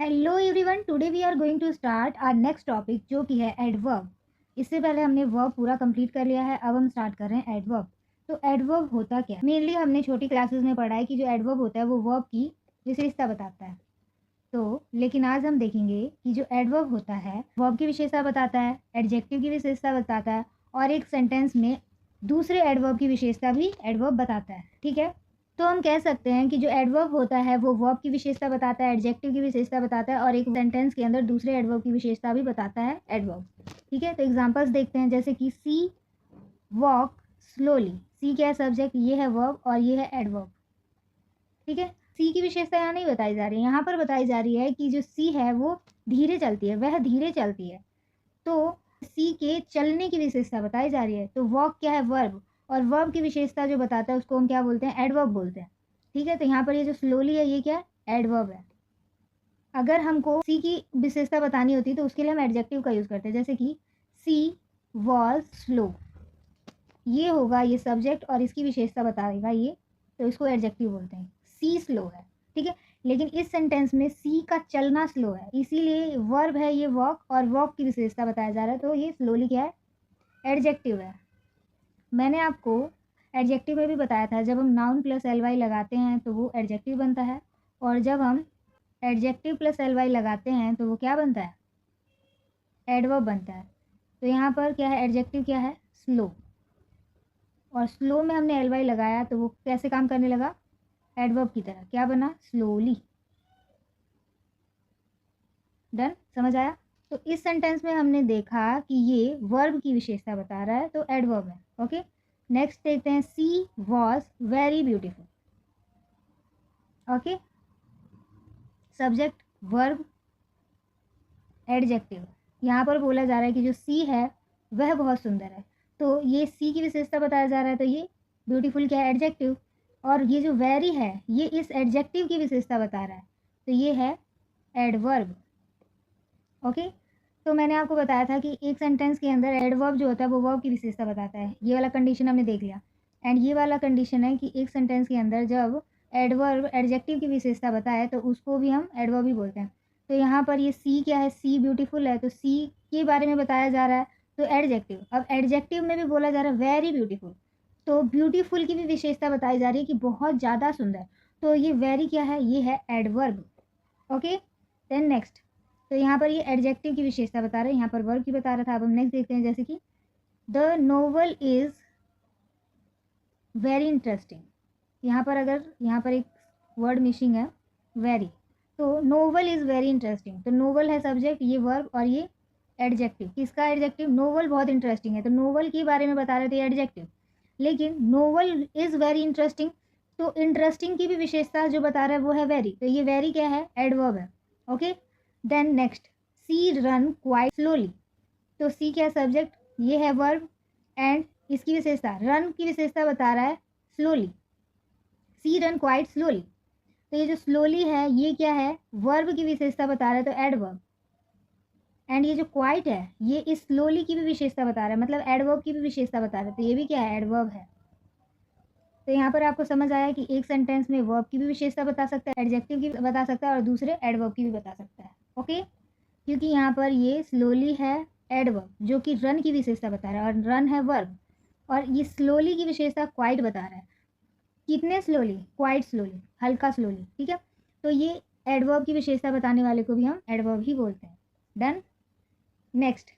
Hello everyone, today we are going to start our next topic जो कि है adverb. इससे पहले हमने वर्ब पूरा कंप्लीट कर लिया है, अब हम स्टार्ट कर रहे हैं एडवर्ब। तो एडवर्ब होता क्या है? मेनली हमने छोटी क्लासेस में पढ़ा है कि जो एडवर्ब होता है वो वर्ब की विशेषता बताता है। तो लेकिन आज हम देखेंगे कि जो एडवर्ब होता है वर्ब की विशेषता बताता है, एडजेक्टिव की विशेषता बताता है और एक सेंटेंस में दूसरे एडवर्ब की विशेषता भी एडवर्ब बताता है। ठीक है, तो हम कह सकते हैं कि जो एडवर्ब होता है वो वर्ब की विशेषता बताता है, एडजेक्टिव की विशेषता बताता है और एक सेंटेंस के अंदर दूसरे एडवर्ब की विशेषता भी बताता है एडवर्ब। ठीक है, तो एग्जांपल्स देखते हैं, जैसे कि सी वॉक स्लोली। सी क्या है? सब्जेक्ट, ये है वर्ब और ये है एडवर्ब। ठीक है, सी की विशेषता यहाँ नहीं बताई जा रही है, यहाँ पर बताई जा रही है कि जो सी है वो धीरे चलती है, वह धीरे चलती है। तो सी के चलने की विशेषता बताई जा रही है। तो वॉक क्या है? वर्ब, और वर्ब की विशेषता जो बताता है उसको हम क्या बोलते हैं? एडवर्ब बोलते हैं। ठीक है, तो यहाँ पर ये जो स्लोली है ये क्या है? एडवर्ब है। अगर हमको सी की विशेषता बतानी होती तो उसके लिए हम एडजेक्टिव का यूज़ करते हैं, जैसे कि सी वॉज स्लो। ये होगा ये सब्जेक्ट और इसकी विशेषता बताएगा ये, तो इसको एडजेक्टिव बोलते हैं। सी स्लो है। ठीक है, लेकिन इस सेंटेंस में सी का चलना स्लो है, इसीलिए वर्ब है ये वॉक और वॉक की विशेषता बताया जा रहा है, तो ये स्लोली क्या है? एडजेक्टिव है। मैंने आपको एडजेक्टिव में भी बताया था, जब हम नाउन प्लस एल वाई लगाते हैं तो वो एडजेक्टिव बनता है, और जब हम एडजेक्टिव प्लस एल वाई लगाते हैं तो वो क्या बनता है? एडवर्ब बनता है। तो यहाँ पर क्या है? एडजेक्टिव क्या है? स्लो, और स्लो में हमने एल वाई लगाया तो वो कैसे काम करने लगा? एडवर्ब की तरह। क्या बना? स्लोली। डन, समझ आया? तो इस सेंटेंस में हमने देखा कि ये वर्ब की विशेषता बता रहा है, तो एडवर्ब है। ओके, नेक्स्ट देखते हैं, she was very beautiful. Okay, subject, verb, adjective. यहाँ पर बोला जा रहा है कि जो सी है वह बहुत सुंदर है, तो ये सी की विशेषता बताया जा रहा है, तो ये ब्यूटीफुल क्या है? एडजेक्टिव। और ये जो वेरी है ये इस एडजेक्टिव की विशेषता बता रहा है, तो ये है एडवर्ब। ओके, तो मैंने आपको बताया था कि एक सेंटेंस के अंदर एडवर्ब जो होता है वो वर्ब की विशेषता बताता है। ये वाला कंडीशन हमने देख लिया। एंड ये वाला कंडीशन है कि एक सेंटेंस के अंदर जब एडवर्ब एडजेक्टिव की विशेषता बताए तो उसको भी हम एडवर्ब ही बोलते हैं। तो यहाँ पर ये सी क्या है? सी ब्यूटीफुल है, तो सी के बारे में बताया जा रहा है, तो एडजेक्टिव। अब एडजेक्टिव में भी बोला जा रहा है वेरी ब्यूटीफुल, तो ब्यूटीफुल की भी विशेषता बताई जा रही है कि बहुत ज़्यादा सुंदर, तो ये वेरी क्या है? ये है एडवर्ब। ओके, देन नेक्स्ट, तो यहाँ पर ये एडजेक्टिव की विशेषता बता रहे हैं, यहाँ पर वर्ब की बता रहा था। अब हम नेक्स्ट देखते हैं, जैसे कि the novel is very interesting. यहाँ पर अगर यहाँ पर एक वर्ड मिसिंग है, वेरी, तो नोवेल इज़ वेरी इंटरेस्टिंग। तो नोवेल है सब्जेक्ट, ये वर्ब और ये एडजेक्टिव। किसका एडजेक्टिव? नोवेल बहुत इंटरेस्टिंग है, तो नोवेल के बारे में बता रहे थे एडजेक्टिव। लेकिन नोवेल इज़ वेरी इंटरेस्टिंग, तो इंटरेस्टिंग की भी विशेषता जो बता रहा है वो है वेरी, तो ये वेरी क्या है? एडवर्ब है। ओके, देन नेक्स्ट, सी रन क्वाइट स्लोली। तो सी क्या है? सब्जेक्ट, ये है वर्ब एंड इसकी विशेषता, रन की विशेषता बता रहा है स्लोली। सी रन क्वाइट स्लोली, तो ये जो स्लोली है ये क्या है? वर्ब की विशेषता बता रहा है, तो एडवर्ब। एंड ये जो क्वाइट है ये इस स्लोली की भी विशेषता बता रहा है, मतलब एडवर्ब की भी विशेषता बता रहा है, तो ये भी क्या है? एडवर्ब है। तो यहाँ पर आपको समझ आया कि एक सेंटेंस में वर्ब की भी विशेषता बता सकता है, एडजेक्टिव की बता सकता है और दूसरे एडवर्ब की भी बता सकता है। ओके, क्योंकि यहाँ पर ये स्लोली है एडवर्ब जो कि रन की विशेषता बता रहा है, और रन है वर्ब, और ये स्लोली की विशेषता क्वाइट बता रहा है। कितने स्लोली? क्वाइट स्लोली, हल्का स्लोली। ठीक है, तो ये एडवर्ब की विशेषता बताने वाले को भी हम एडवर्ब ही बोलते हैं। डन, नेक्स्ट,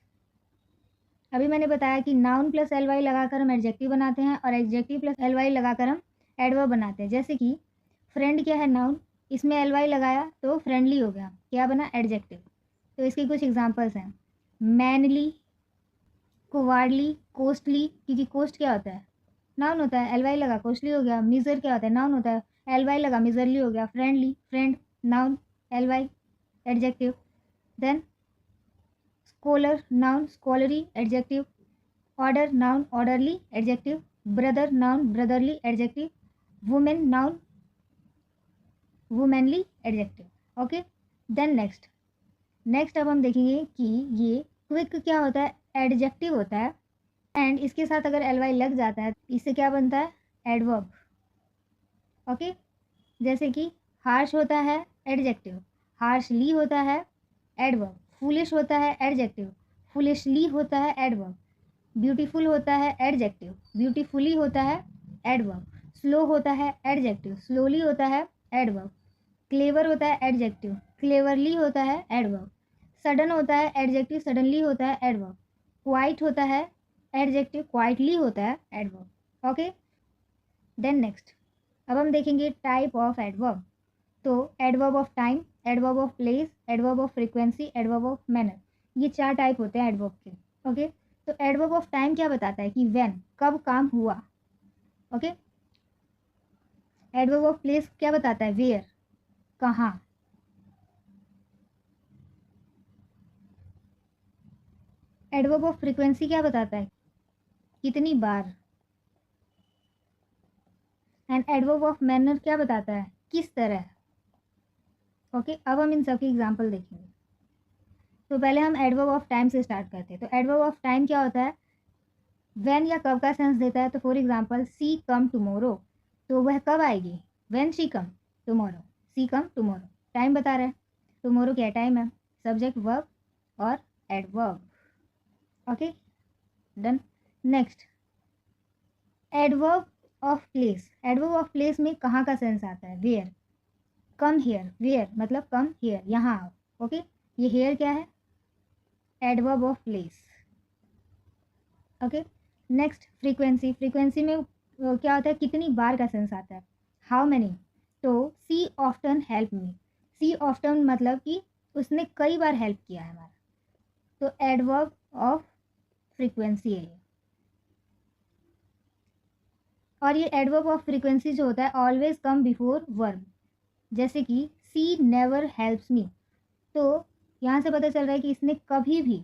अभी मैंने बताया कि नाउन प्लस एल वाई लगाकर हम एडजेक्टिव बनाते हैं और एडजेक्टिव प्लस एल वाई लगाकर हम एडवर्ब बनाते हैं। जैसे कि फ्रेंड क्या है? नाउन, इसमें एल वाई लगाया तो फ्रेंडली हो गया, क्या बना? एडजेक्टिव। तो इसके कुछ एग्जांपल्स हैं, मैनली, कोवार्डली, कोस्टली, क्योंकि कोस्ट क्या होता है? नाउन होता है, एल वाई लगा कोस्टली हो गया। मिजर क्या होता है? नाउन होता है, एल वाई लगा मिजरली हो गया। Friendly, friend, noun, L Y adjective. Then scholar, noun, scholarly adjective. Order, noun, orderly adjective. Brother, noun, brotherly adjective. Women, noun, womanly adjective. Okay, then next, अब हम देखेंगे कि ये क्विक क्या होता है? एडजेक्टिव होता है, एंड इसके साथ अगर एल वाई लग जाता है इससे क्या बनता है? एडवर्ब। ओके, जैसे कि हार्श होता है एडजेक्टिव, हार्शली होता है एडवर्ब, फूलिश होता है एडजेक्टिव, फूलिशली होता है एडवर्ब, ब्यूटीफुल होता है एडजेक्टिव, ब्यूटीफुली होता है एडवर्ब, स्लो होता है एडजेक्टिव, स्लोली होता है एडवर्ब, क्लेवर होता है एडजेक्टिव, क्लेवरली होता है एडवर्ब, सडन होता है एडजेक्टिव, सडनली होता है एडवर्ब, क्वाइट होता है एडजेक्टिव, क्वाइटली होता है एडवर्ब। ओके, देन नेक्स्ट अब हम देखेंगे टाइप ऑफ एडवर्ब। तो adverb of time, adverb of place, adverb of frequency, adverb of manner, ये 4 टाइप होते हैं एडवर्ब के। ओके, तो एडवर्ब ऑफ टाइम क्या बताता है कि व्हेन, कब काम हुआ। ओके, एडवर्ब ऑफ प्लेस क्या बताता है, वेयर, कहाँ। एडवर्ब ऑफ फ्रीक्वेंसी क्या बताता है, कितनी बार। एंड एडवर्ब ऑफ मैनर क्या बताता है, किस तरह। ओके, अब हम इन सब की एग्जाम्पल देखेंगे। तो पहले हम एडवर्ब ऑफ टाइम से स्टार्ट करते हैं। तो एडवर्ब ऑफ टाइम क्या होता है, व्हेन या कब का सेंस देता है। तो for example she come tomorrow, तो वह कब आएगी, when she come tomorrow, she come tomorrow, time बता रहा है, टुमारो क्या टाइम है, सब्जेक्ट वर्ब और adverb. Okay, done. Next adverb of place, adverb of place में कहाँ का सेंस आता है, वेयर, कम हियर, वेयर मतलब कम हियर, यहाँ आओ। ओके, ये हेयर क्या है, adverb of place. Okay, next frequency, frequency में क्या होता है, कितनी बार का सेंस आता है, हाउ मैनी। तो सी ऑफ्टन हेल्प मी, सी ऑफ्टन मतलब कि उसने कई बार हेल्प किया है हमारा, तो एडवर्ब ऑफ फ्रीक्वेंसी है ये। और ये एडवर्ब ऑफ फ्रीक्वेंसी जो होता है ऑलवेज कम बिफोर वर्ब, जैसे कि सी नेवर हेल्प्स मी, तो यहाँ से पता चल रहा है कि इसने कभी भी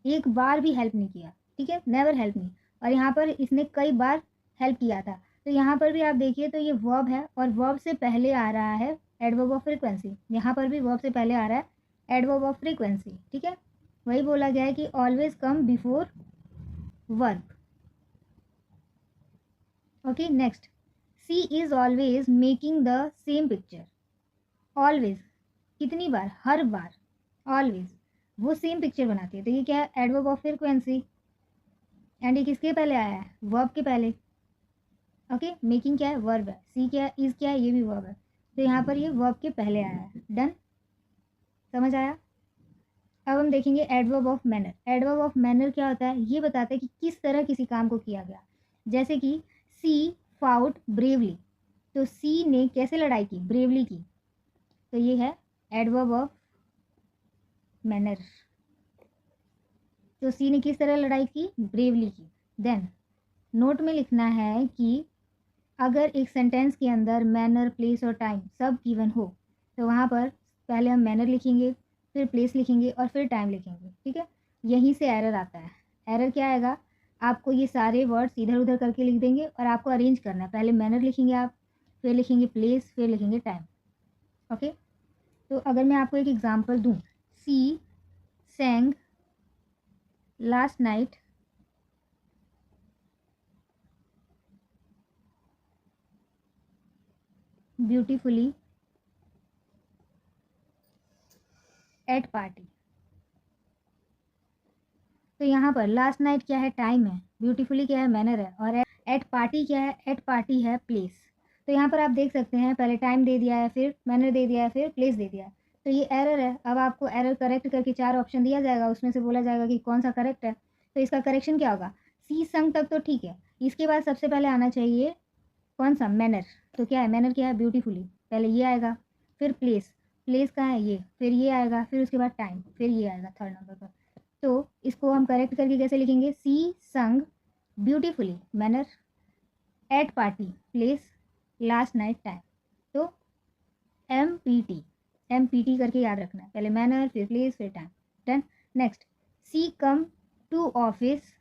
एक बार भी हेल्प नहीं किया। ठीक है, नेवर हेल्प मी, और यहाँ पर इसने कई बार हेल्प किया था। तो यहाँ पर भी आप देखिए तो ये वर्ब है और वर्ब से पहले आ रहा है एडवर्ब ऑफ फ्रीक्वेंसी, यहाँ पर भी वर्ब से पहले आ रहा है एडवर्ब ऑफ फ्रीक्वेंसी। ठीक है, वही बोला गया है कि always come before verb. Okay, next she is always making the same picture, always कितनी बार, हर बार, ऑलवेज वो सेम पिक्चर बनाती है, तो ये क्या है, एडवर्ब ऑफ फ्रीक्वेंसी। एंड ये किसके पहले आया है, वर्ब के पहले। ओके, मेकिंग क्या है, वर्ब है, सी क्या है, इज क्या है, ये भी वर्ब है, तो यहाँ पर ये वर्ब के पहले आया है। डन, समझ आया। अब हम देखेंगे adverb of manner. Adverb of manner क्या होता है, ये बताता है कि किस तरह किसी काम को किया गया। जैसे कि सी फाउट ब्रेवली, तो सी ने कैसे लड़ाई की, ब्रेवली की, तो ये है एडवर्ब ऑफ मैनर। तो सी ने किस तरह लड़ाई की, ब्रेवली की। देन नोट में लिखना है कि अगर एक सेंटेंस के अंदर मैनर, प्लेस और टाइम सब गिवन हो तो वहाँ पर पहले हम मैनर लिखेंगे, फिर प्लेस लिखेंगे और फिर टाइम लिखेंगे। ठीक है, यहीं से एरर आता है। एरर क्या आएगा, आपको ये सारे वर्ड्स इधर उधर करके लिख देंगे और आपको अरेंज करना है, पहले मैनर लिखेंगे आप, फिर लिखेंगे प्लेस, फिर लिखेंगे टाइम। ओके, तो अगर मैं आपको एक एग्जांपल दूं, she sang last night beautifully at party, तो यहाँ पर लास्ट नाइट क्या है, टाइम है, ब्यूटीफुली क्या है, मैनर है, और एट पार्टी क्या है, एट पार्टी है प्लेस। तो यहाँ पर आप देख सकते हैं पहले टाइम दे दिया है, फिर मैनर दे दिया है, फिर प्लेस दे दिया है, तो ये एरर है। अब आपको एरर करेक्ट करके 4 ऑप्शन दिया जाएगा, उसमें से बोला जाएगा कि कौन सा करेक्ट है। तो इसका करेक्शन क्या होगा, सी संग तक तो ठीक है, इसके बाद सबसे पहले आना चाहिए कौन सा, मैनर। तो क्या है, मैनर क्या है, ब्यूटीफुली, पहले ये आएगा, फिर प्लेस, प्लेस कहाँ है ये, फिर ये आएगा, फिर उसके बाद टाइम, फिर ये आएगा थर्ड नंबर पर। तो इसको हम करेक्ट करके कैसे लिखेंगे, she sung beautifully, manner, at party place, last night time. तो एम पी टी करके याद रखना है, पहले मैनर, फिर प्लेस, फिर time. Done. Next she come to office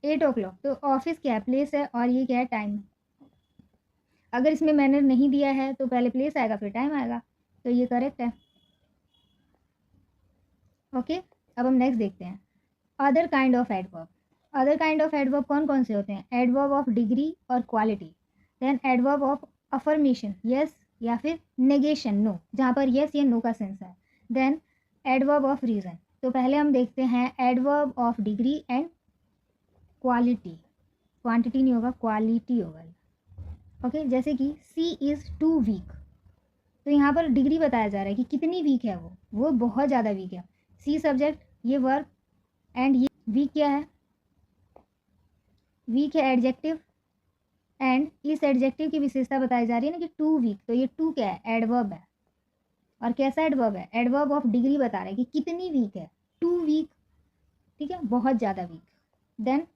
8 o'clock, तो ऑफिस क्या है, प्लेस है, और ये क्या है, टाइम है। अगर इसमें मैनर नहीं दिया है तो पहले प्लेस आएगा फिर टाइम आएगा, तो ये करेक्ट है। ओके, अब हम नेक्स्ट देखते हैं other kind of adverb. Other kind of adverb कौन कौन से होते हैं, एडवर्ब ऑफ डिग्री और quality, then adverb of affirmation, yes या फिर नेगेशन, नो, जहाँ पर यस या नो का सेंस है, देन एडवर्ब ऑफ रीज़न। तो पहले हम देखते हैं adverb of degree and quality, quantity नहीं होगा, क्वालिटी होगा। ओके, जैसे कि सी इज़ टू वीक, तो यहाँ पर डिग्री बताया जा रहा है कि कितनी वीक है वो बहुत ज़्यादा वीक है। सी सब्जेक्ट, ये वर्ब, एंड ये वीक क्या है, वीक है एडजेक्टिव, एंड इस एडजेक्टिव की विशेषता बताई जा रही है ना कि टू वीक, तो ये टू क्या है, एडवर्ब है। और कैसा एडवर्ब है, एडवर्ब ऑफ डिग्री बता रहा है कि कितनी वीक है, टू वीक, ठीक है, बहुत ज़्यादा weak. Then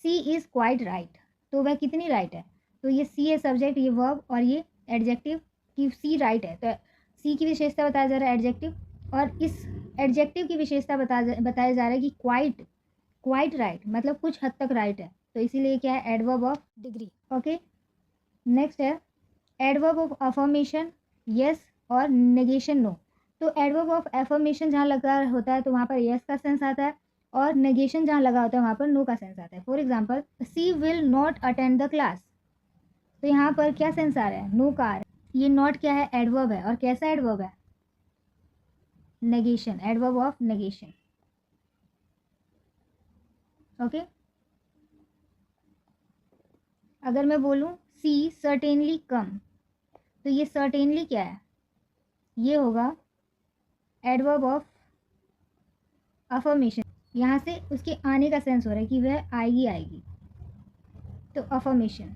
she is quite right, तो वह कितनी राइट है, तो ये सी है सब्जेक्ट, ये वर्ब, और ये एडजेक्टिव कि सी राइट है, तो सी की विशेषता बताया जा रहा है एडजेक्टिव, और इस एडजेक्टिव की विशेषता बताया जा रहा है कि क्वाइट, क्वाइट राइट मतलब कुछ हद तक राइट है, तो इसीलिए क्या है, adverb of degree. Okay, next है एडवर्ब ऑफ अफर्मेशन, यस और नेगेशन नो। तो एडवर्ब ऑफ एफर्मेशन जहाँ लगा होता है तो वहाँ पर यस का सेंस आता है, और नेगेशन जहाँ लगा होता है वहाँ पर नो का सेंस आता है। For example, she will not attend the class, तो यहाँ पर क्या सेंस आ रहा है, नो का आ रहा है। ये नॉट क्या है, एडवर्ब है, और कैसा एडवर्ब है, negation, adverb of negation. Okay, अगर मैं बोलूँ सी सर्टेनली कम, तो ये सर्टेनली क्या है, ये होगा एडवर्ब ऑफ अफर्मेशन, यहाँ से उसके आने का सेंस हो रहा है कि वह आएगी आएगी, तो अफर्मेशन।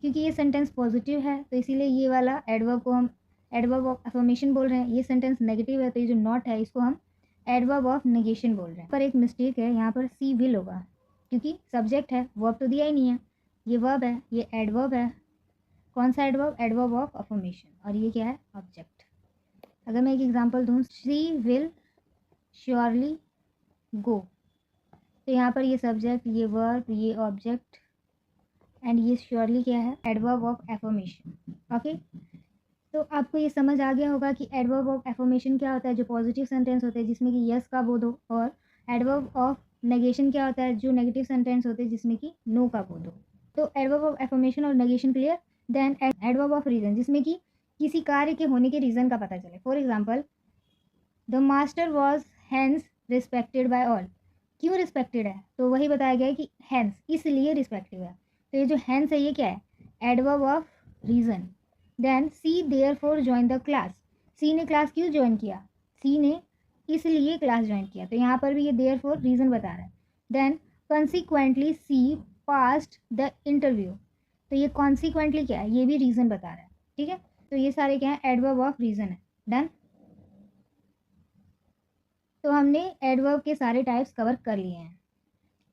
क्योंकि ये सेंटेंस पॉजिटिव है तो इसीलिए ये वाला एडवर्ब को हम एडवर्ब ऑफ अफर्मेशन बोल रहे हैं। ये सेंटेंस नेगेटिव है तो ये जो नॉट है इसको हम एडवर्ब ऑफ नेगेशन बोल रहे हैं। पर एक मिस्टेक है, यहाँ पर सी विल होगा क्योंकि सब्जेक्ट है, वर्ब तो दिया ही नहीं है, ये वर्ब है, ये एडवर्ब है। कौन सा एडवर्ब, एडवर्ब ऑफ अफर्मेशन, और ये क्या है, ऑब्जेक्ट। अगर मैं एक एग्जांपल दूँ, शी विल श्योरली गो, तो यहाँ पर ये सब्जेक्ट, ये वर्ब, ये ऑब्जेक्ट, एंड ये श्योरली क्या है, एडवर्ब ऑफ एफर्मेशन। ओके, तो आपको ये समझ आ गया होगा कि एडवर्ब ऑफ एफर्मेशन क्या होता है, जो पॉजिटिव सेंटेंस होते हैं जिसमें कि यस का बोध हो, और एडवर्ब ऑफ नेगेशन क्या होता है, जो नेगेटिव सेंटेंस होते हैं जिसमें कि नो का बोध हो। तो एडवर्ब ऑफ एफर्मेशन और negation clear. Then adverb of reason, जिसमें कि किसी कार्य के होने के रीज़न का पता चले। For example, the master was hence respected by all, क्यों रिस्पेक्टेड है, तो वही बताया गया है कि हैंस इसलिए रिस्पेक्टेड है, तो ये जो हैंस है ये क्या है, adverb of reason. Then she therefore join the class, she ने क्लास क्यों ज्वाइन किया, सी ने इसलिए क्लास ज्वाइन किया, तो यहाँ पर भी ये देयर फॉर रीज़न बता रहा है। Then consequently she passed the interview, तो ये कॉन्सिक्वेंटली क्या है, ये भी रीज़न बता रहा है, ठीक है। तो ये सारे क्या है, एडवर्ब ऑफ रीज़न है। डन, तो हमने एडवर्ब के सारे टाइप्स कवर कर लिए हैं।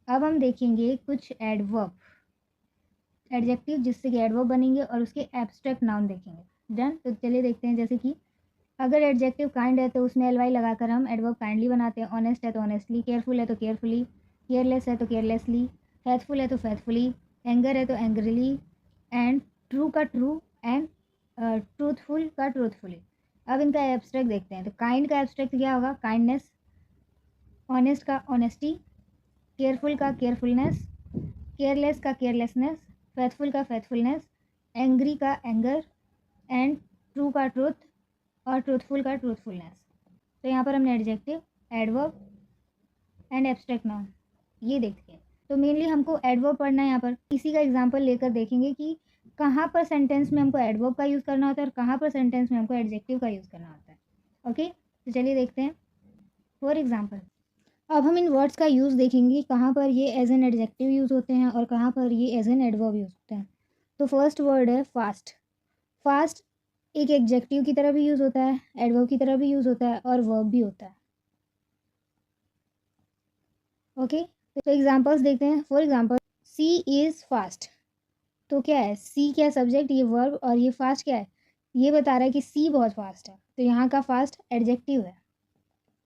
अब हम देखेंगे कुछ एडवर्ब, एडजेक्टिव जिससे कि एडवर्ब बनेंगे, और उसके एब्स्ट्रैक्ट नाउन देखेंगे। डन, तो चलिए देखते हैं। जैसे कि अगर एडजेक्टिव काइंड है तो उसमें एल वाई लगाकर हम एडवर्ब काइंडली बनाते हैं। ऑनेस्ट है तो ऑनेस्टली, केयरफुल है तो केयरफुली, केयरलेस है तो केयरलेसली, फेथफुल है तो फेथफुली, एंगर है तो एंग्रली, एंड ट्रू का ट्रू, एंड ट्रूथफुल का ट्रूथफुली। अब इनका एब्स्ट्रैक्ट देखते हैं। तो काइंड का एब्स्ट्रैक्ट क्या होगा, काइंडनेस, ऑनेस्ट का ऑनेस्टी, केयरफुल का केयरफुलनेस, केयरलेस का केयरलेसनेस, फेथफुल का फेथफुलनेस, एंग्री का एंगर, एंड ट्रू का ट्रूथ, और ट्रूथफुल का ट्रूथफुलनेस। तो यहाँ पर हमने adjective, adverb and abstract noun ये देखते हैं। तो मेनली हमको एडवर्ब पढ़ना है। यहाँ पर इसी का एग्जांपल लेकर देखेंगे कि कहाँ पर सेंटेंस में हमको एडवर्ब का यूज़ करना होता है और कहाँ पर सेंटेंस में हमको एडजेक्टिव का यूज़ करना होता है। ओके, तो चलिए देखते हैं। फॉर एग्जाम्पल, अब हम इन वर्ड्स का यूज़ देखेंगे कहाँ पर ये एज एन एडजेक्टिव यूज़ होते हैं और कहाँ पर ये एज एन एडवर्ब यूज़ होते हैं। तो फर्स्ट वर्ड है फास्ट। फास्ट एक एडजेक्टिव की तरह भी यूज़ होता है, एडवर्ब की तरह भी यूज़ होता है, और वर्ब भी होता है। ओके, तो एग्जांपल्स देखते हैं। For example, she is fast, तो क्या है, सी क्या है, सब्जेक्ट, ये वर्ब, और ये फास्ट क्या है, ये बता रहा है कि सी बहुत फास्ट है, तो यहाँ का फास्ट एडजेक्टिव है।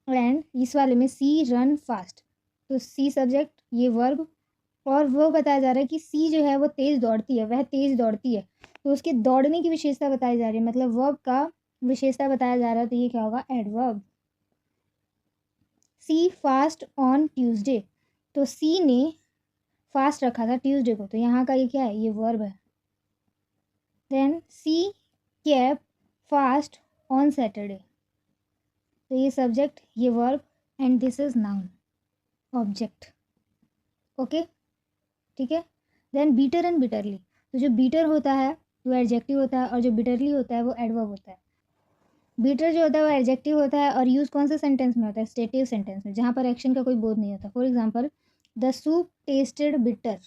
एंड इस वाले में सी रन फास्ट, तो सी सब्जेक्ट, ये वर्ब, और वो बताया जा रहा है कि सी जो है वो तेज़ दौड़ती है, वह तेज़ दौड़ती है, तो उसके दौड़ने की विशेषता बताई जा रही है, मतलब वर्ब का विशेषता बताया जा रहा है, तो ये क्या होगा, adverb. She fast on Tuesday, तो सी ने फास्ट रखा था ट्यूसडे को, तो यहाँ का ये क्या है, ये वर्ब है। Then she kept fast on Saturday. तो ये सब्जेक्ट, ये verb and this is noun object. Okay, ठीक है। Then bitter and bitterly. तो जो बीटर होता है वो एडजेक्टिव होता है और जो बिटरली होता है वो एडवर्ब होता है। बीटर जो होता है वो एडजेक्टिव होता है और यूज़ कौन से सेंटेंस में होता है? स्टेटिव सेंटेंस में, जहाँ पर एक्शन का कोई बोध नहीं होता। For example, the soup tested bitter.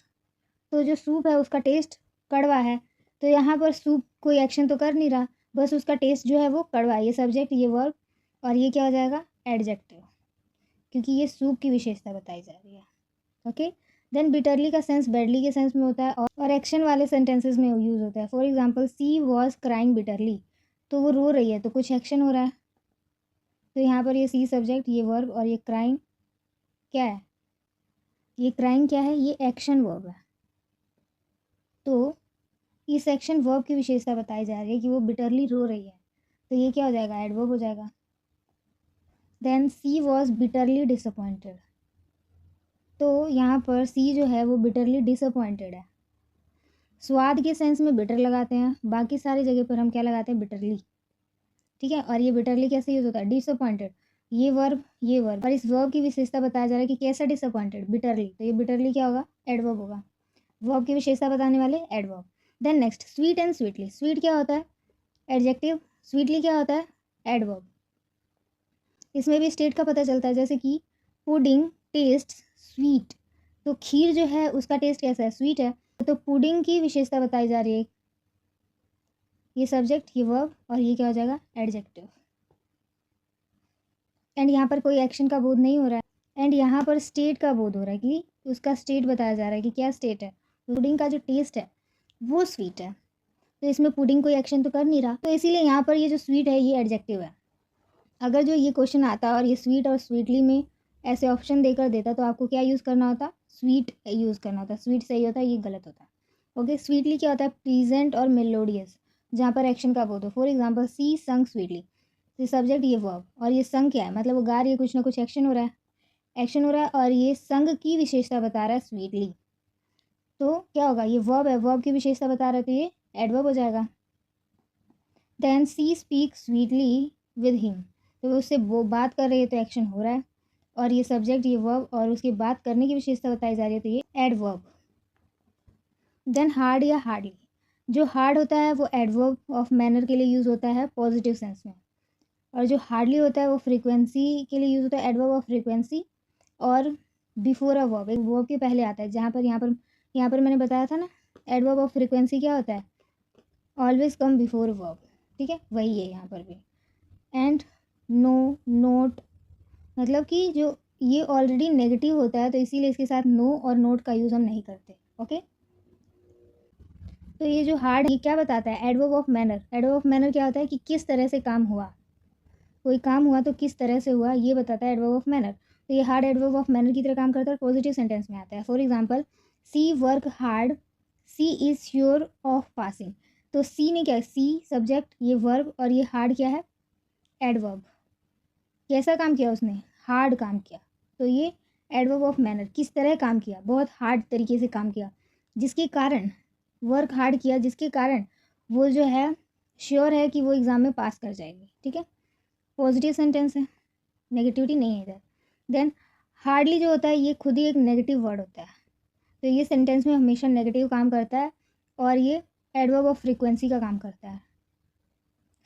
तो जो सूप है उसका टेस्ट कड़वा है, तो यहाँ पर सूप कोई एक्शन तो कर नहीं रहा, बस उसका टेस्ट जो है वो कड़वा है। ये सब्जेक्ट, ये वर्ब और ये क्या हो जाएगा? एडजेक्टिव, क्योंकि ये सूप की विशेषता बताई जा रही है। ओके। देन बिटरली का सेंस बैडली के सेंस में होता है और एक्शन वाले सेंटेंसेस में यूज़ होता है। For example, she was crying bitterly. तो वो रो रही है, तो कुछ एक्शन हो रहा है। तो यहाँ पर ये सी सब्जेक्ट, ये वर्ब और ये क्राइंग क्या है? ये क्राइंग क्या है? ये एक्शन वर्ब है। तो इस एक्शन वर्ब की विशेषता बताई जा रही है कि वो बिटरली रो रही है, तो ये क्या हो जाएगा? एडवर्ब हो जाएगा। Then she was bitterly disappointed. तो यहाँ पर सी जो है वो बिटरली डिसअपॉइंटेड है। स्वाद के सेंस में बिटर लगाते हैं, बाकी सारी जगह पर हम क्या लगाते हैं? बिटरली। ठीक है। और ये बिटरली कैसे यूज होता है? डिसअपॉइंटेड, ये वर्ब और इस वर्ब की विशेषता बताया जा रहा है कि कैसा डिसअपॉइंटेड? बिटरली। तो ये बिटरली क्या होगा? एडवर्ब होगा। वर्ब की विशेषता बताने वाले adverb. Then next, sweet and sweetly. Sweet क्या होता है? एडजेक्टिव। स्वीटली क्या होता है? एडवर्ब। इसमें भी स्टेट का पता चलता है, जैसे कि पुडिंग टेस्ट स्वीट। तो खीर जो है उसका टेस्ट कैसा है? स्वीट है। तो पुडिंग की विशेषता बताई जा रही है। ये सब्जेक्ट, ये वर्ब और ये क्या हो जाएगा? एडजेक्टिव। एंड यहाँ पर कोई एक्शन का बोध नहीं हो रहा है, एंड यहाँ पर स्टेट का बोध हो रहा है कि उसका स्टेट बताया जा रहा है कि क्या स्टेट है? पुडिंग का जो टेस्ट है वो स्वीट है। तो इसमें पुडिंग कोई एक्शन तो कर नहीं रहा, तो इसीलिए यहाँ पर ये जो स्वीट है ये एडजेक्टिव है। अगर जो ये क्वेश्चन आता और ये स्वीट और स्वीटली में ऐसे ऑप्शन देकर देता तो आपको क्या यूज़ करना होता? स्वीट यूज़ करना होता। स्वीट सही होता है, ये गलत होता है। ओके। स्वीटली क्या होता है? प्लीजेंट और मेलोडियस, जहाँ पर एक्शन का बोध हो। फॉर एग्जाम्पल, सी संग स्वीटली। ये सब्जेक्ट, ये वर्ब और ये संग क्या है? मतलब वो गा रही है, कुछ ना कुछ एक्शन हो रहा है, और ये संग की विशेषता बता रहा है स्वीटली। तो क्या होगा? ये वर्ब है, वर्ब की विशेषता बता रहा है, तो ये एडवर्ब हो जाएगा। Then she speak sweetly with him. तो वो उससे वो बात कर रही है, तो एक्शन हो रहा है और ये सब्जेक्ट, ये वर्ब और उसकी बात करने की विशेषता बताई जा रही है, तो ये एडवर्ब। देन हार्ड या हार्डली। जो हार्ड होता है वो एडवर्ब ऑफ मैनर के लिए यूज़ होता है पॉजिटिव सेंस में, और जो हार्डली होता है वो फ्रीक्वेंसी के लिए यूज़ होता है, एडवर्ब ऑफ फ्रीक्वेंसी और बिफोर अ वर्ब, एक वर्ब के पहले आता है। जहाँ पर यहाँ पर मैंने बताया था ना, एडवर्ब ऑफ फ्रीक्वेंसी क्या होता है? Always come before verb. ठीक है, वही है यहाँ पर भी। एंड नो, नोट, मतलब कि जो ये ऑलरेडी नेगेटिव होता है, तो इसीलिए इसके साथ नो और नोट का यूज़ हम नहीं करते। ओके। तो ये जो हार्ड, ये क्या बताता है? Adverb of manner. Adverb of manner क्या होता है? कि किस तरह से काम हुआ, कोई काम हुआ तो किस तरह से हुआ, ये बताता है एडवर्ब ऑफ मैनर। तो ये हार्ड एडवर्ब ऑफ मैनर की तरह काम करता है और पॉजिटिव सेंटेंस में आता है। For example, she work hard, she is sure of passing. तो सी ने क्या है? सी सब्जेक्ट, ये वर्ब और ये हार्ड क्या है? एडवर्ब। कैसा काम किया उसने? हार्ड काम किया। तो ये एडवर्ब ऑफ मैनर, किस तरह काम किया? बहुत हार्ड तरीके से काम किया, जिसके कारण, वर्क हार्ड किया जिसके कारण वो जो है श्योर है कि वो एग्ज़ाम में पास कर जाएगी। ठीक है, पॉजिटिव सेंटेंस है, नेगेटिविटी नहीं है इधर। देन हार्डली जो होता है ये खुद ही एक नेगेटिव वर्ड होता है, तो ये सेंटेंस में हमेशा नेगेटिव काम करता है और ये एडवर्ब ऑफ फ्रीक्वेंसी का काम करता है।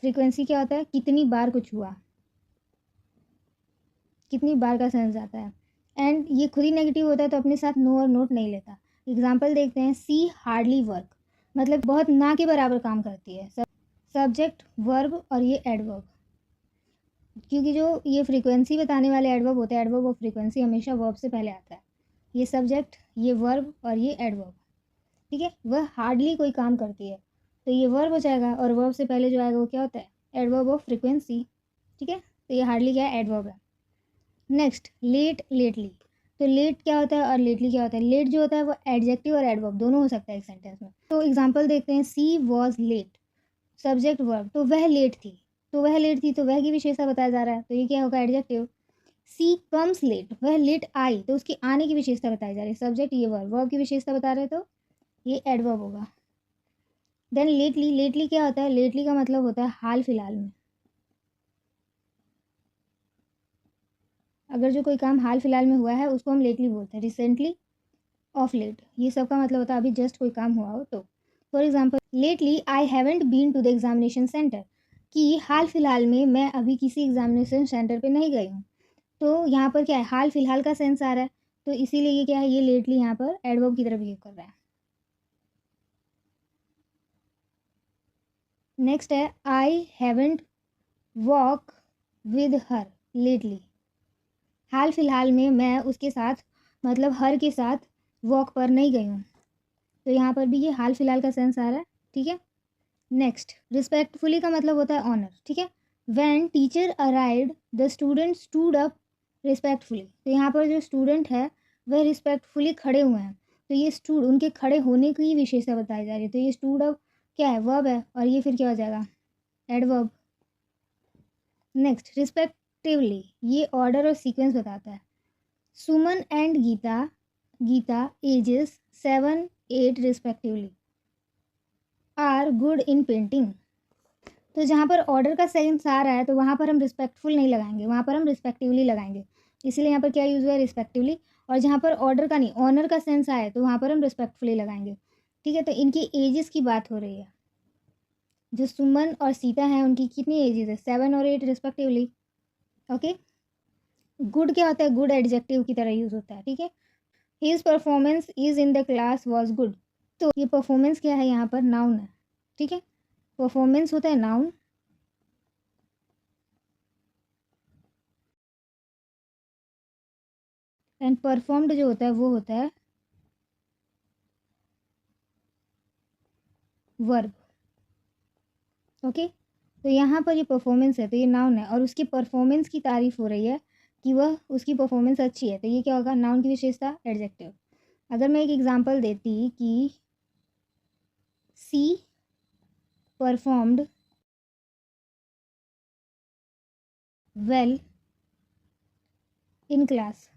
फ्रीक्वेंसी क्या होता है? कितनी बार कुछ हुआ, कितनी बार का सेंस आता है। एंड ये खुद ही नेगेटिव होता है, तो अपने साथ नो और नोट नहीं लेता। एग्जाम्पल देखते हैं, सी हार्डली वर्क, मतलब बहुत ना के बराबर काम करती है। सब्जेक्ट, वर्ब और ये एडवर्ब, क्योंकि जो ये फ्रीक्वेंसी बताने वाले एडवर्ब होते हैं, एडवर्ब ऑफ फ्रीक्वेंसी हमेशा वर्ब से पहले आता है। ये सब्जेक्ट, ये वर्ब और ये एडवर्ब। ठीक है, वह हार्डली कोई काम करती है, तो ये वर्ब हो जाएगा और वर्ब से पहले जो आएगा वो क्या होता है? Adverb of frequency. ठीक है, तो ये हार्डली क्या है? एडवर्ब है। Next, late, lately. तो लेट क्या होता है और लेटली क्या होता है? लेट जो होता है वो एडजेक्टिव और एडवर्ब दोनों हो सकता है एक सेंटेंस में। तो एग्जांपल देखते हैं, she was late, subject verb, तो वह लेट थी, तो वह की विशेषता बताया जा रहा है, तो ये क्या होगा? एडजेक्टिव। सी कम्स लेट, वह लेट आई, तो उसके आने की विशेषता बताई जा रही है, सब्जेक्ट, ये वर्ब की विशेषता बता रहे, तो ये एडवर्ब होगा। देन लेटली, लेटली क्या होता है? लेटली का मतलब होता है हाल फिलहाल में। अगर जो कोई काम हाल फिलहाल में हुआ है उसको हम लेटली बोलते हैं। रिसेंटली, ऑफ लेट, ये सब का मतलब होता है अभी जस्ट कोई काम हुआ हो तो। For example, lately I haven't been to the examination centre, कि हाल फिलहाल में मैं अभी किसी एग्जामिनेशन सेंटर पे नहीं गई हूँ। तो यहाँ पर क्या है? हाल फिलहाल का सेंस आ रहा है, तो इसीलिए ये क्या है? ये लेटली यहाँ पर एडवर्ब की तरह बिहेव कर रहा है। नेक्स्ट है I haven't walk with her lately. हाल फिलहाल में मैं उसके साथ, मतलब हर के साथ वॉक पर नहीं गई हूँ। तो यहाँ पर भी ये हाल फिलहाल का सेंस आ रहा है। ठीक है। नेक्स्ट, रिस्पेक्टफुली का मतलब होता है ऑनर। ठीक है। When teacher arrived the student stood up respectfully. तो यहाँ पर जो स्टूडेंट है वह रिस्पेक्टफुली खड़े हुए हैं, तो ये स्टूड उनके खड़े होने की विशेषता बताई जा रही है। तो ये स्टूड अप क्या है? वर्ब है, और ये फिर क्या हो जाएगा? एडवर्ब। नेक्स्ट, रिस्पेक्टिवली, ये ऑर्डर और सीक्वेंस बताता है। Suman and Geeta, Geeta ages 7, 8 respectively are good in painting. तो जहाँ पर ऑर्डर का सेंस आ रहा है तो वहाँ पर हम रिस्पेक्टफुल नहीं लगाएंगे, वहाँ पर हम रिस्पेक्टिवली लगाएंगे। इसीलिए यहाँ पर क्या यूज़ हुआ है? रिस्पेक्टिवली। और जहाँ पर ऑर्डर का नहीं, ऑनर का सेंस आए तो वहाँ पर हम रिस्पेक्टफुली लगाएंगे। ठीक है। तो इनकी एजेस की बात हो रही है। जो सुमन और सीता हैं उनकी कितनी एजेस है? 7 और 8 रिस्पेक्टिवली। ओके। गुड क्या होता है? गुड एडजेक्टिव की तरह यूज़ होता है। ठीक है। His performance is in the class was good. तो ये परफॉर्मेंस क्या है? यहाँ पर नाउन है। ठीक है। परफॉर्मेंस होता है नाउन, एंड परफॉर्म्ड जो होता है वो होता है वर्ब। ओके। तो यहाँ पर ये परफॉर्मेंस है तो ये नाउन है, और उसकी परफॉर्मेंस की तारीफ हो रही है कि वह, उसकी परफॉर्मेंस अच्छी है, तो ये क्या होगा? नाउन की विशेषता, एडजेक्टिव। अगर मैं एक एग्जांपल देती कि सी परफॉर्म्ड वेल इन क्लास,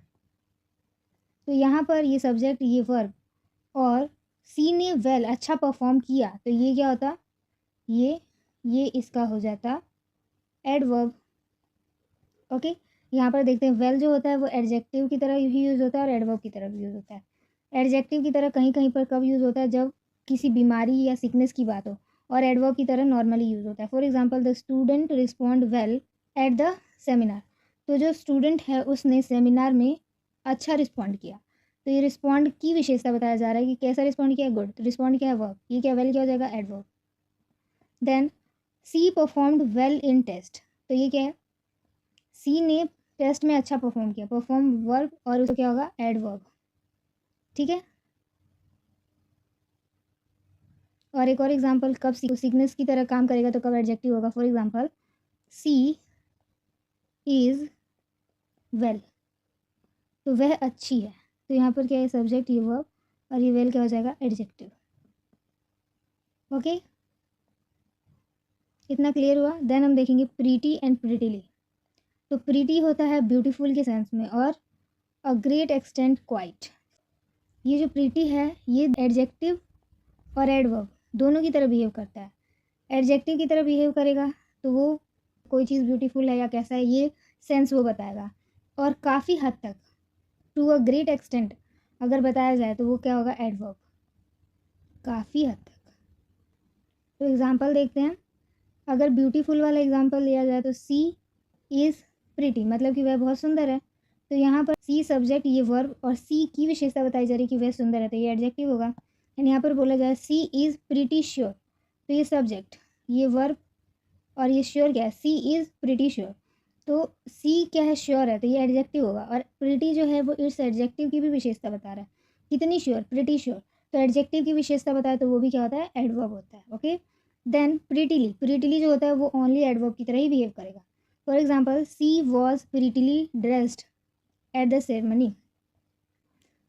तो यहाँ पर ये सब्जेक्ट, ये वर्ब, और सी ने वेल, अच्छा परफॉर्म किया, तो ये क्या होता? ये इसका हो जाता एडवर्ब। ओके। यहाँ पर देखते हैं, वेल जो होता है वो एडजेक्टिव की तरह ही यूज़ होता है और एडवर्ब की तरह भी यूज़ होता है। एडजेक्टिव की तरह कहीं कहीं पर कब यूज़ होता है? जब किसी बीमारी या सिकनेस की बात हो, और एडवर्ब की तरह नॉर्मली यूज़ होता है। For example, the student respond well at the seminar. तो जो स्टूडेंट है उसने सेमिनार में अच्छा रिस्पॉन्ड किया, तो ये रिस्पॉन्ड की विशेषता बताया जा रहा है कि कैसा रिस्पॉन्ड किया? गुड। रिस्पॉन्ड क्या है? वर्ब। ये क्या? वेल क्या हो जाएगा? Adverb. Then she performed well in test, तो ये क्या है? सी ने टेस्ट में अच्छा परफॉर्म किया, परफॉर्म वर्ब, और उसको क्या होगा? एडवर्ब। ठीक है। और एक और एग्जांपल, कब सिकनेस की तरह काम करेगा तो कब एडजेक्टिव होगा? For example, she is well, तो वह अच्छी है, तो यहाँ पर क्या है? सब्जेक्ट, ये वर्ब, और ये वेल क्या हो जाएगा? एडजेक्टिव। ओके। इतना क्लियर हुआ? देन हम देखेंगे प्रीटी एंड प्रीटीली। तो प्रीटी होता है ब्यूटीफुल के सेंस में, और अ ग्रेट एक्सटेंट क्वाइट। ये जो प्रीटी है ये एडजेक्टिव और एडवर्ब दोनों की तरह बिहेव करता है। एडजेक्टिव की तरह बिहेव करेगा तो वो कोई चीज़ ब्यूटीफुल है या कैसा है ये सेंस वो बताएगा, और काफ़ी हद तक, टू अ ग्रेट एक्सटेंट अगर बताया जाए तो वो क्या होगा? एडवर्ब। काफ़ी हद तक। तो एग्जांपल देखते हैं। अगर ब्यूटीफुल वाला एग्जांपल लिया जाए तो सी इज़ प्रिटी, मतलब कि वह बहुत सुंदर है, तो यहाँ पर सी सब्जेक्ट, ये वर्ब, और सी की विशेषता बताई जा रही है कि वह सुंदर है, तो ये एडजेक्टिव होगा। एंड यहाँ पर बोला जाए सी इज़ प्रिटी श्योर, तो ये सब्जेक्ट, ये वर्ब, और ये श्योर क्या है? सी इज़ प्रिटी श्योर, तो सी क्या है? श्योर है, तो ये एडजेक्टिव होगा। और प्रिटी जो है वो इस एडजेक्टिव की भी विशेषता बता रहा है। कितनी श्योर? Pretty sure. तो एडजेक्टिव की विशेषता बताए तो वो भी क्या होता है? एडवर्ब होता है। ओके। देन प्रिटीली, प्रिटीली जो होता है वो ओनली एडवर्ब की तरह ही बिहेव करेगा। For example, she was prettily dressed at the ceremony,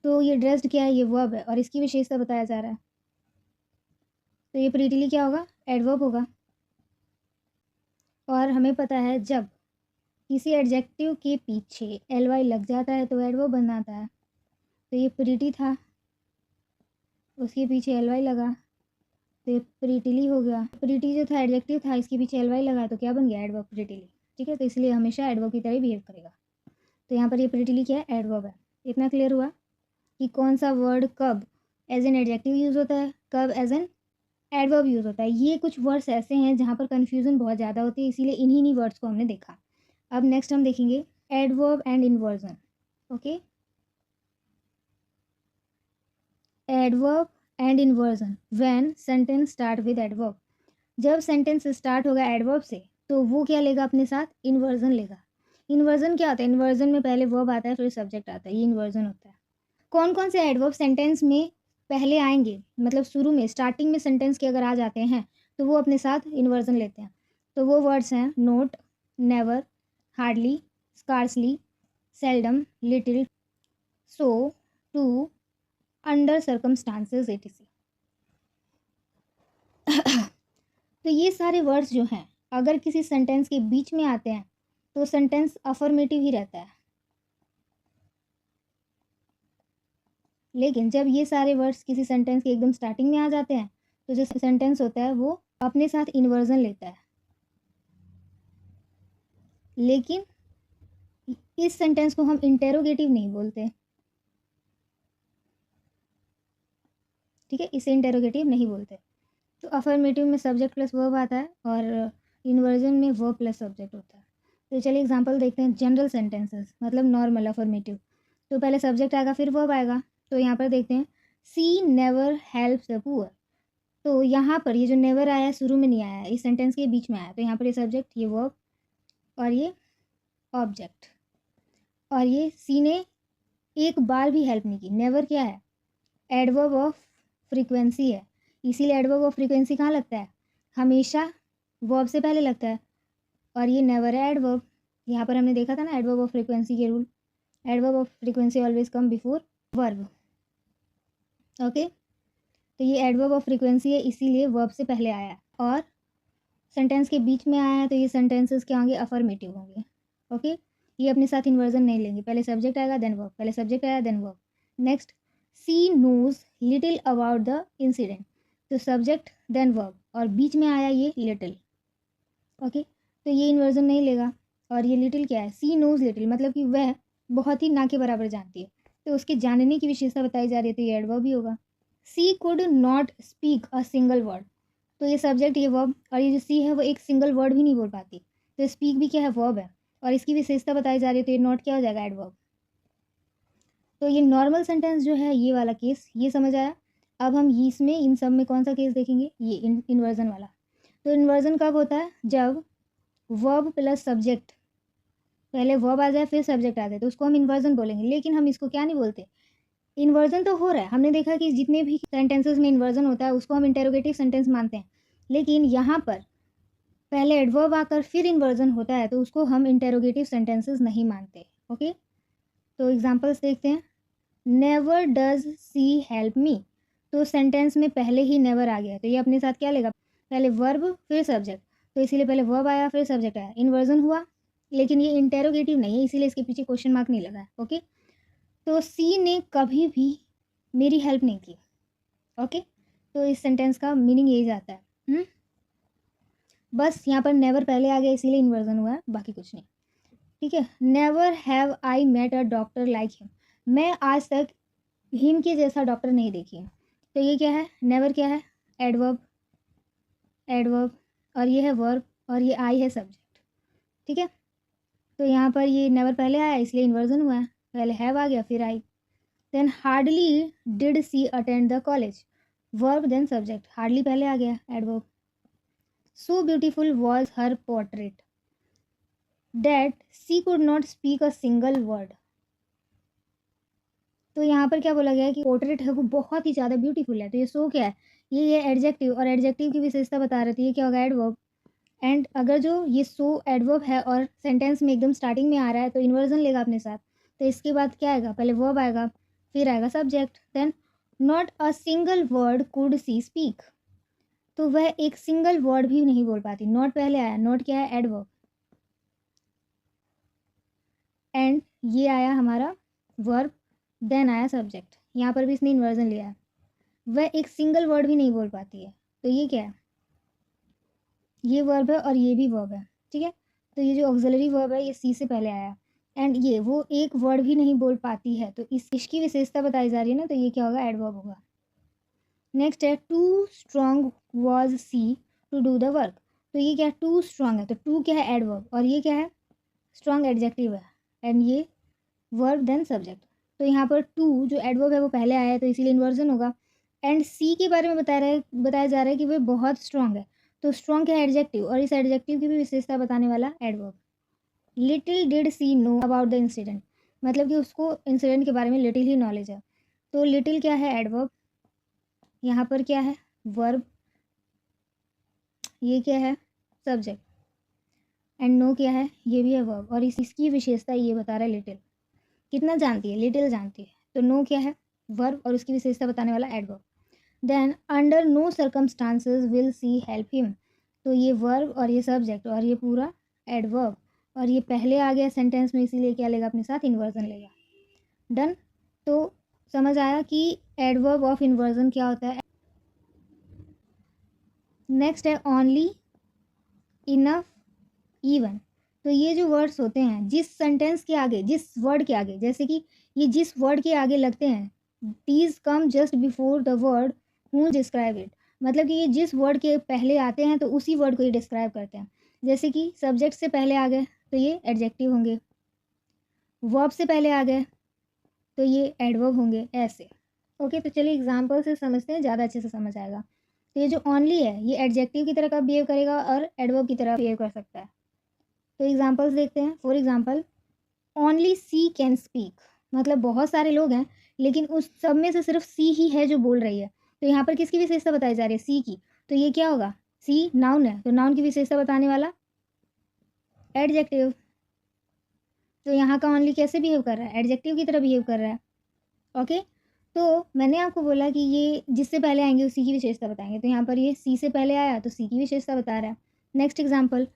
तो ये ड्रेस्ड क्या है? ये वर्ब है, और इसकी विशेषता बताया जा रहा है, तो ये प्रिटीली क्या होगा? एडवर्ब होगा। और हमें पता है जब किसी एडजेक्टिव के पीछे एल वाई लग जाता है तो एडवर्ब बन जाता है। तो ये प्रिटी था, उसके पीछे एल वाई लगा, तो ये प्रीटिली हो गया। प्रीटी जो था एडजेक्टिव था, इसके पीछे एल वाई लगा तो क्या बन गया, एडवर्ब प्रीटिली। ठीक है, तो इसलिए हमेशा एडवर्ब की तरह बिहेव करेगा। तो यहाँ पर ये प्रीटिली क्या है, एडवर्ब है। इतना क्लियर हुआ कि कौन सा वर्ड कब एज एन एडजेक्टिव यूज़ होता है, कब एज एन एडवर्ब यूज़ होता है। ये कुछ वर्ड्स ऐसे हैं जहाँ पर कन्फ्यूज़न बहुत ज़्यादा होती है, इसीलिए इन्हीं वर्ड्स को हमने देखा। अब नेक्स्ट हम देखेंगे adverb and inversion. Okay, adverb and inversion when sentence start with adverb. जब सेंटेंस स्टार्ट होगा एडवर्ब से तो वो क्या लेगा अपने साथ, इन्वर्जन लेगा। इन्वर्जन क्या होता है, इन्वर्जन में पहले वर्ब आता है फिर सब्जेक्ट आता है, ये इन्वर्जन होता है। कौन कौन से एडवर्ब सेंटेंस में पहले आएंगे, मतलब शुरू में स्टार्टिंग में सेंटेंस के अगर आ जाते हैं तो वो अपने साथ इन्वर्जन लेते हैं। तो वो वर्ड्स हैं not, never, hardly, scarcely, seldom, little, so, too, under circumstances etc। तो ये सारे वर्ड्स जो हैं अगर किसी सेंटेंस के बीच में आते हैं तो सेंटेंस अफर्मेटिव ही रहता है, लेकिन जब ये सारे वर्ड्स किसी सेंटेंस के एकदम स्टार्टिंग में आ जाते हैं तो जो सेंटेंस होता है वो अपने साथ इन्वर्जन लेता है। लेकिन इस सेंटेंस को हम इंटेरोगेटिव नहीं बोलते, ठीक है, इसे इंटेरोगेटिव नहीं बोलते। तो अफर्मेटिव में सब्जेक्ट प्लस वर्ब आता है और इन्वर्जन में वर्ब प्लस सब्जेक्ट होता है। तो चलिए एग्जांपल देखते हैं। जनरल सेंटेंसेस मतलब नॉर्मल अफर्मेटिव, तो पहले सब्जेक्ट आएगा फिर वर्ब आएगा। तो यहाँ पर देखते हैं सी नेवर हेल्प्स द पुअर। तो यहाँ पर ये जो नेवर आया शुरू में नहीं आया, इस सेंटेंस के बीच में आया, तो यहाँ पर ये सब्जेक्ट, ये वर्ब और ये ऑब्जेक्ट। और ये सी ने एक बार भी हेल्प नहीं की। नेवर क्या है, एडवर्ब ऑफ फ्रीक्वेंसी है, इसीलिए एडवर्ब ऑफ फ्रीक्वेंसी कहाँ लगता है, हमेशा वर्ब से पहले लगता है। और ये नेवर है एडवर्ब। यहाँ पर हमने देखा था ना एडवर्ब ऑफ फ्रीक्वेंसी के rule, adverb of frequency always come before verb. Okay, तो ये एडवर्ब ऑफ फ्रीक्वेंसी है इसीलिए वर्ब से पहले आया है और सेंटेंस के बीच में आया है, तो ये सेंटेंसेस क्या होंगे, अफर्मेटिव होंगे। ओके, ये अपने साथ इन्वर्जन नहीं लेंगे, पहले सब्जेक्ट आएगा देन वर्ब, पहले सब्जेक्ट आया then verb. Next, she knows little about the incident, तो सब्जेक्ट देन वर्ब और बीच में आया ये लिटिल। ओके, तो ये इन्वर्जन नहीं लेगा। और ये लिटिल क्या है, सी नोज लिटिल मतलब कि वह बहुत ही ना के बराबर जानती है, तो उसके जानने की विशेषता बताई जा रही है, तो ये एडवर्ब भी होगा। She could not speak a single word, तो ये सब्जेक्ट ये वर्ब और ये जो सी है वो एक सिंगल वर्ड भी नहीं बोल पाती, तो स्पीक भी क्या है, वर्ब है और इसकी विशेषता बताई जा रही है, तो ये नॉट क्या हो जाएगा, एडवर्ब। तो ये नॉर्मल सेंटेंस जो है ये वाला केस, ये समझ आया। अब हम इसमें इन सब में कौन सा केस देखेंगे, ये इन्वर्जन वाला। तो इन्वर्जन कब होता है, जब वर्ब प्लस सब्जेक्ट, पहले वर्ब आ जाए फिर सब्जेक्ट आ जाए, तो उसको हम इन्वर्जन बोलेंगे। लेकिन हम इसको क्या नहीं बोलते, इन्वर्जन तो हो रहा है, हमने देखा कि जितने भी सेंटेंसेस में इन्वर्जन होता है उसको हम इंटेरोगेटिव सेंटेंस मानते हैं, लेकिन यहाँ पर पहले एडवर्ब आकर फिर इन्वर्जन होता है तो उसको हम इंटेरोगेटिव सेंटेंसेस नहीं मानते। ओके, तो एग्जांपल्स देखते हैं। Never does she help me, तो सेंटेंस में पहले ही नेवर आ गया, तो ये अपने साथ क्या लेगा, पहले वर्ब फिर सब्जेक्ट, तो इसीलिए पहले वर्ब आया फिर सब्जेक्ट आया, इन्वर्जन हुआ। लेकिन ये इंटेरोगेटिव नहीं है इसीलिए इसके पीछे क्वेश्चन मार्क नहीं लगा है। ओके, तो सी ने कभी भी मेरी हेल्प नहीं की। ओके, तो इस सेंटेंस का मीनिंग यही जाता है। बस यहाँ पर नेवर पहले आ गया इसीलिए इन्वर्जन हुआ है, बाकी कुछ नहीं। ठीक है, never have I met a doctor like him, मैं आज तक हिम के जैसा डॉक्टर नहीं देखी है, तो ये क्या है, नेवर क्या है, एडवर्ब, एडवर्ब और ये है वर्ब और ये आई है सब्जेक्ट। ठीक है, तो यहाँ पर ये नेवर पहले आया इसलिए इन्वर्जन हुआ है, पहले हैव आ गया फिर I. Then hardly did she attend the college, verb then subject, hardly पहले आ गया adverb. So beautiful was her portrait that she could not speak a single word, तो यहाँ पर क्या बोला गया है कि पोर्ट्रेट है वो बहुत ही ज़्यादा ब्यूटीफुल है, तो ये सो क्या है, ये एडजेक्टिव और एडजेक्टिव की विशेषता बता रही थी, ये क्या होगा, एडवर्ब। एंड अगर जो ये सो एडवर्ब है और सेंटेंस में एकदम स्टार्टिंग में आ रहा है तो इन्वर्जन लेगा अपने साथ, तो इसके बाद क्या आएगा, पहले वर्ब आएगा फिर आएगा subject. Then not a single word could she speak, तो वह एक सिंगल वर्ड भी नहीं बोल पाती, नॉट पहले आया, नॉट क्या है, एडवर्ब। एंड ये आया हमारा वर्ब देन आया सब्जेक्ट, यहाँ पर भी इसने इन्वर्जन लिया है, वह एक सिंगल वर्ड भी नहीं बोल पाती है। तो ये क्या है, ये वर्ब है और ये भी वर्ब है, ठीक है। तो ये जो ऑक्सिलरी वर्ब है ये सी से पहले आया, एंड ये वो एक वर्ड भी नहीं बोल पाती है, तो इसकी विशेषता बताई जा रही है ना, तो ये क्या होगा, एडवर्ब होगा। नेक्स्ट है too strong was she to do the work. तो ये क्या है, टू स्ट्रॉन्ग है, तो टू क्या है, एडवर्ब, और ये क्या है, स्ट्रॉन्ग एडजेक्टिव है, एंड ये वर्ब देन सब्जेक्ट। तो यहाँ पर टू जो एडवर्ब है वो पहले आया है, तो इसीलिए इन्वर्जन होगा। एंड सी के बारे में बताया जा रहा है कि वो बहुत स्ट्रॉन्ग है, तो स्ट्रॉन्ग क्या है, एडजेक्टिव, और इस एडजेक्टिव की भी विशेषता बताने वाला adverb. Little did she know about the incident, मतलब कि उसको इंसिडेंट के बारे में लिटिल ही नॉलेज है, तो लिटिल क्या है, एडवर्ब, यहाँ पर क्या है, वर्ब, ये क्या है, सब्जेक्ट, एंड नो क्या है, ये भी है वर्ब, और इसकी विशेषता ये बता रहा है लिटिल, कितना जानती है, लिटिल जानती है, तो नो क्या है, वर्ब, और उसकी विशेषता बताने वाला adverb. Then under no circumstances will she help him, तो ये वर्ब और ये सब्जेक्ट और ये पूरा एडवर्ब, और ये पहले आ गया सेंटेंस में, इसीलिए क्या लेगा अपने साथ, इन्वर्जन लेगा। डन। तो समझ आया कि एडवर्ब ऑफ इन्वर्जन क्या होता है। नेक्स्ट है ओनली, इनफ, इवन। तो ये जो वर्ड्स होते हैं जिस सेंटेंस के आगे, जिस वर्ड के आगे, जैसे कि ये जिस वर्ड के आगे लगते हैं, these come just before the word who describe it, मतलब कि ये जिस वर्ड के पहले आते हैं तो उसी वर्ड को ये डिस्क्राइब करते हैं। जैसे कि सब्जेक्ट से पहले आ गए तो ये एडजेक्टिव होंगे, वर्ब से पहले आ गए तो ये एडवर्ब होंगे, ऐसे। ओके, तो चलिए एग्जाम्पल से समझते हैं, ज़्यादा अच्छे से समझ आएगा। तो ये जो ओनली है ये एडजेक्टिव की तरह का बिहेव करेगा और एडवर्ब की तरह बिहेव कर सकता है। तो एग्जाम्पल्स देखते हैं। For example, only she can speak, मतलब बहुत सारे लोग हैं लेकिन उस सब में से सिर्फ सी ही है जो बोल रही है, तो यहाँ पर किसकी विशेषता बताई जा रही है, सी की, तो ये क्या होगा, सी नाउन है, तो नाउन की विशेषता बताने वाला एडजेक्टिव। तो यहाँ का ओनली कैसे बिहेव कर रहा है, एडजेक्टिव की तरह बिहेव कर रहा है। ओके, तो मैंने आपको बोला कि ये जिससे पहले आएंगे उसी की विशेषता बताएंगे, तो यहाँ पर ये सी से पहले आया तो सी की विशेषता बता रहा है। Next example,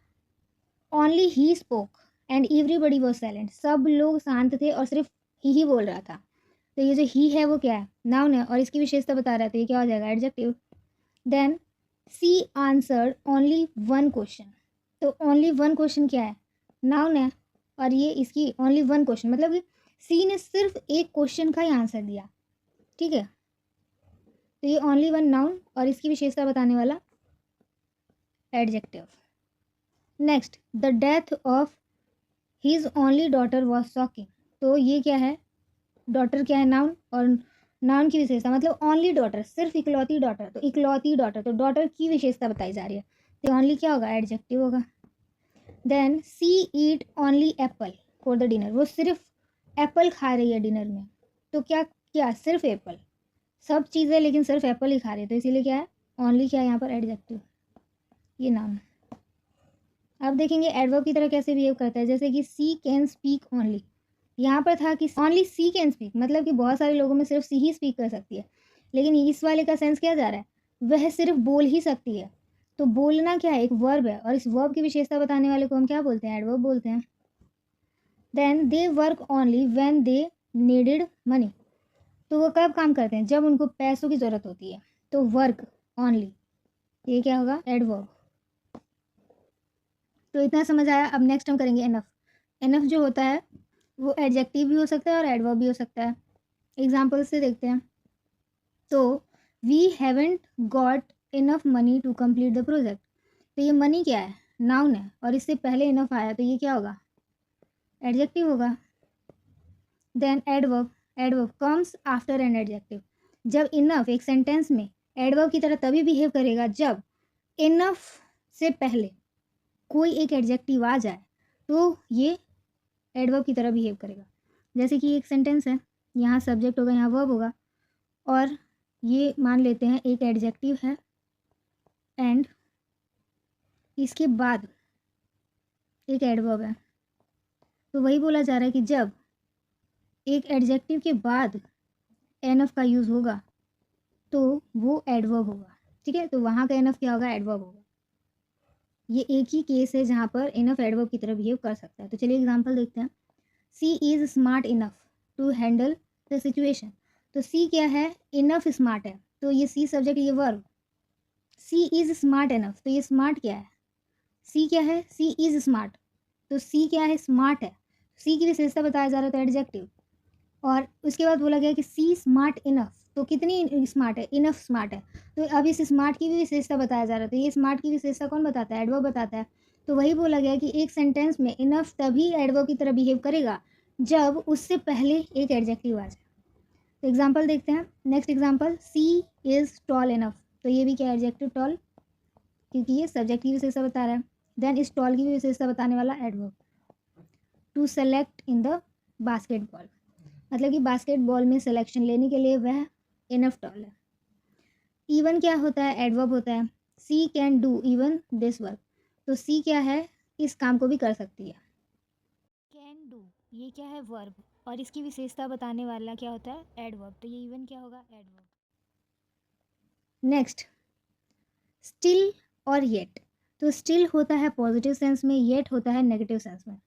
only he spoke and everybody was silent, सब लोग शांत थे और सिर्फ ही बोल रहा था, तो ये जो ही है वो क्या है, नाउन है, और इसकी विशेषता बता रहा है, तो ये क्या हो जाएगा, एडजेक्टिव। देन सी आंसर्ड ओनली वन क्वेश्चन, तो ओनली वन क्वेश्चन क्या है, नाउन है, और ये इसकी ओनली वन क्वेश्चन मतलब कि सी ने सिर्फ एक क्वेश्चन का ही आंसर दिया, ठीक है, तो ये ओनली वन नाउन और इसकी विशेषता बताने वाला adjective. Next, the death of his only daughter was shocking, तो ये क्या है, डॉटर क्या है, नाउन, और नाउन की विशेषता मतलब ओनली डॉटर, सिर्फ इकलौती डॉटर, तो इकलौती डॉटर, तो डॉटर की विशेषता बताई जा रही है, तो ओनली क्या होगा, एडजेक्टिव होगा। Then she eat only apple for the dinner, वो सिर्फ एप्पल खा रही है डिनर में, तो क्या क्या सिर्फ एप्पल, सब चीज़ें लेकिन सिर्फ एप्पल ही खा रही है, तो इसीलिए क्या है, ओनली क्या है यहाँ पर, एडजेक्टिव, ये नाउन। अब देखेंगे एडवर्ब की तरह कैसे बिहेव करता है, जैसे कि सी कैन स्पीक ओनली, यहाँ पर था कि ओनली सी कैन स्पीक, मतलब कि बहुत सारे लोगों में सिर्फ सी ही स्पीक कर सकती है, लेकिन इस वाले का सेंस क्या जा रहा है, वह सिर्फ बोल ही सकती है, तो बोलना क्या है, एक वर्ब है, और इस वर्ब की विशेषता बताने वाले को हम क्या बोलते हैं, एडवर्ब बोलते हैं। Then they work only when they needed money, तो वो कब काम करते हैं, जब उनको पैसों की ज़रूरत होती है, तो वर्क ओनली, ये क्या होगा, एडवर्ब। तो इतना समझ आया। अब नेक्स्ट हम करेंगे एनफ। एनफ जो होता है वो एडजेक्टिव भी हो सकता है और एडवर्ब भी हो सकता है। एग्जाम्पल से देखते हैं। तो we haven't got enough money to complete the project, तो ये मनी क्या है, नाउन है, और इससे पहले इनफ आया तो ये क्या होगा, एडजेक्टिव होगा। Then adverb, adverb comes after an adjective, जब इनफ एक सेंटेंस में एडवर्ब की तरह तभी बिहेव करेगा जब इनफ से पहले कोई एक एडजेक्टिव आ जाए, तो ये एडवर्ब की तरह बिहेव करेगा। जैसे कि एक सेंटेंस है, यहाँ सब्जेक्ट होगा, यहाँ वर्ब होगा, और ये मान लेते हैं एक एडजेक्टिव है एंड इसके बाद एक एडवर्ब है, तो वही बोला जा रहा है कि जब एक एडजेक्टिव के बाद एनफ का यूज़ होगा तो वो एडवर्ब होगा, ठीक है, तो वहाँ का एनफ क्या होगा, एडवर्ब होगा। ये एक ही केस है जहाँ पर इनफ एडवर्ब की तरह बिहेव कर सकता है। तो चलिए एग्जांपल देखते हैं। She is smart enough to handle the situation, तो सी क्या है, इनफ स्मार्ट है, तो ये सी सब्जेक्ट, ये verb, she is smart enough, तो ये स्मार्ट क्या है, सी क्या है, सी इज़ स्मार्ट, तो सी क्या है, स्मार्ट है, सी की विशेषता बताया जा रहा था एडजेक्टिव। और उसके बाद बोला गया कि सी स्मार्ट इनफ, तो कितनी स्मार्ट है, इनफ स्मार्ट है। तो अब इस स्मार्ट की भी विशेषता बताया जा रहा था, ये स्मार्ट की विशेषता कौन बताता है, एडवर्ब बताता है। तो वही बोला गया कि एक सेंटेंस में इनफ तभी एडवर्ब की तरह बिहेव करेगा जब उससे पहले एक एडजेक्टिव आ जाए। तो एग्जाम्पल देखते हैं, next example, she is tall enough, तो ये भी क्या एडजेक्टिव टॉल, क्योंकि ये सब्जेक्ट की विशेषता बता रहा है। देन इस टॉल की भी विशेषता बताने वाला adverb. To select in the basketball, मतलब कि बास्केटबॉल में सिलेक्शन लेने के लिए वह इनफ टॉल है। इवन क्या होता है, एडवर्ब होता है। She can do even this work, तो सी क्या है, इस काम को भी कर सकती है। कैन डू ये क्या है, वर्ब, और इसकी विशेषता बताने वाला क्या होता है, एडवर्ब, तो ये इवन क्या होगा, एडवर्ब। नेक्स्ट, स्टिल और येट, तो स्टिल होता है पॉजिटिव सेंस में, येट होता है नेगेटिव सेंस में।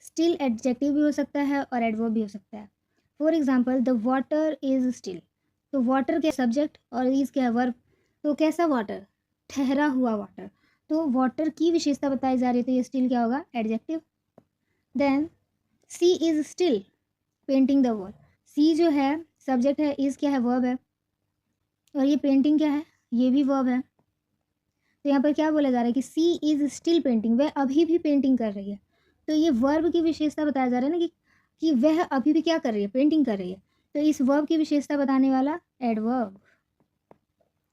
स्टिल एडजेक्टिव भी हो सकता है और एडवर्ब भी हो सकता है। For example, the water is still, तो वाटर के सब्जेक्ट और इज क्या है, वर्ब, तो कैसा वाटर, ठहरा हुआ वाटर, तो वाटर की विशेषता बताई जा रही है, तो ये स्टिल क्या होगा, adjective. Then she is still painting the wall, she जो है सब्जेक्ट है, इज क्या है, वर्ब है, और ये पेंटिंग क्या है, ये भी वर्ब है। तो यहाँ पर क्या बोला जा रहा है कि सी इज स्टिल पेंटिंग, वह अभी भी पेंटिंग कर रही है, तो ये वर्ब की विशेषता बताया जा रहा है ना कि वह अभी भी क्या कर रही है, पेंटिंग कर रही है, तो इस वर्ब की विशेषता बताने वाला एडवर्ब।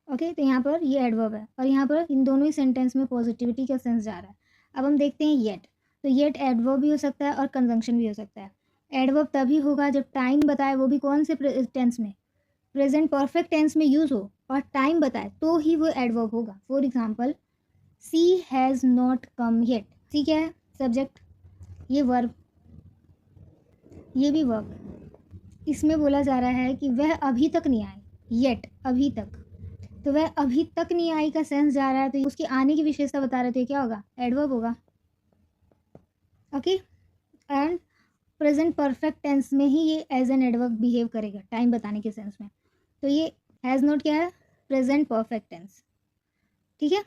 ओके, तो यहाँ पर ये एडवर्ब है, और यहाँ पर इन दोनों ही सेंटेंस में पॉजिटिविटी का सेंस जा रहा है। अब हम देखते हैं येट, तो येट एडवर्ब भी हो सकता है और कंजंक्शन भी हो सकता है। एडवर्ब तभी होगा जब टाइम बताए, वो भी कौन से टेंस में, प्रेजेंट परफेक्ट टेंस में यूज़ हो और टाइम बताए, तो ही वो एडवर्ब होगा। For example, she has not come yet, she क्या है, सब्जेक्ट, ये वर्ब, ये भी वर्ब। इसमें बोला जा रहा है कि वह अभी तक नहीं आई, येट अभी तक, तो वह अभी तक नहीं आई का सेंस जा रहा है, तो उसकी आने की विशेषता बता रहे थे, क्या होगा, एडवर्ब होगा। Okay, and present perfect tense में ही ये एज एन एडवर्ब बिहेव करेगा टाइम बताने के सेंस में, तो ये हैज़ नॉट क्या है, प्रेजेंट परफेक्ट टेंस। ठीक है,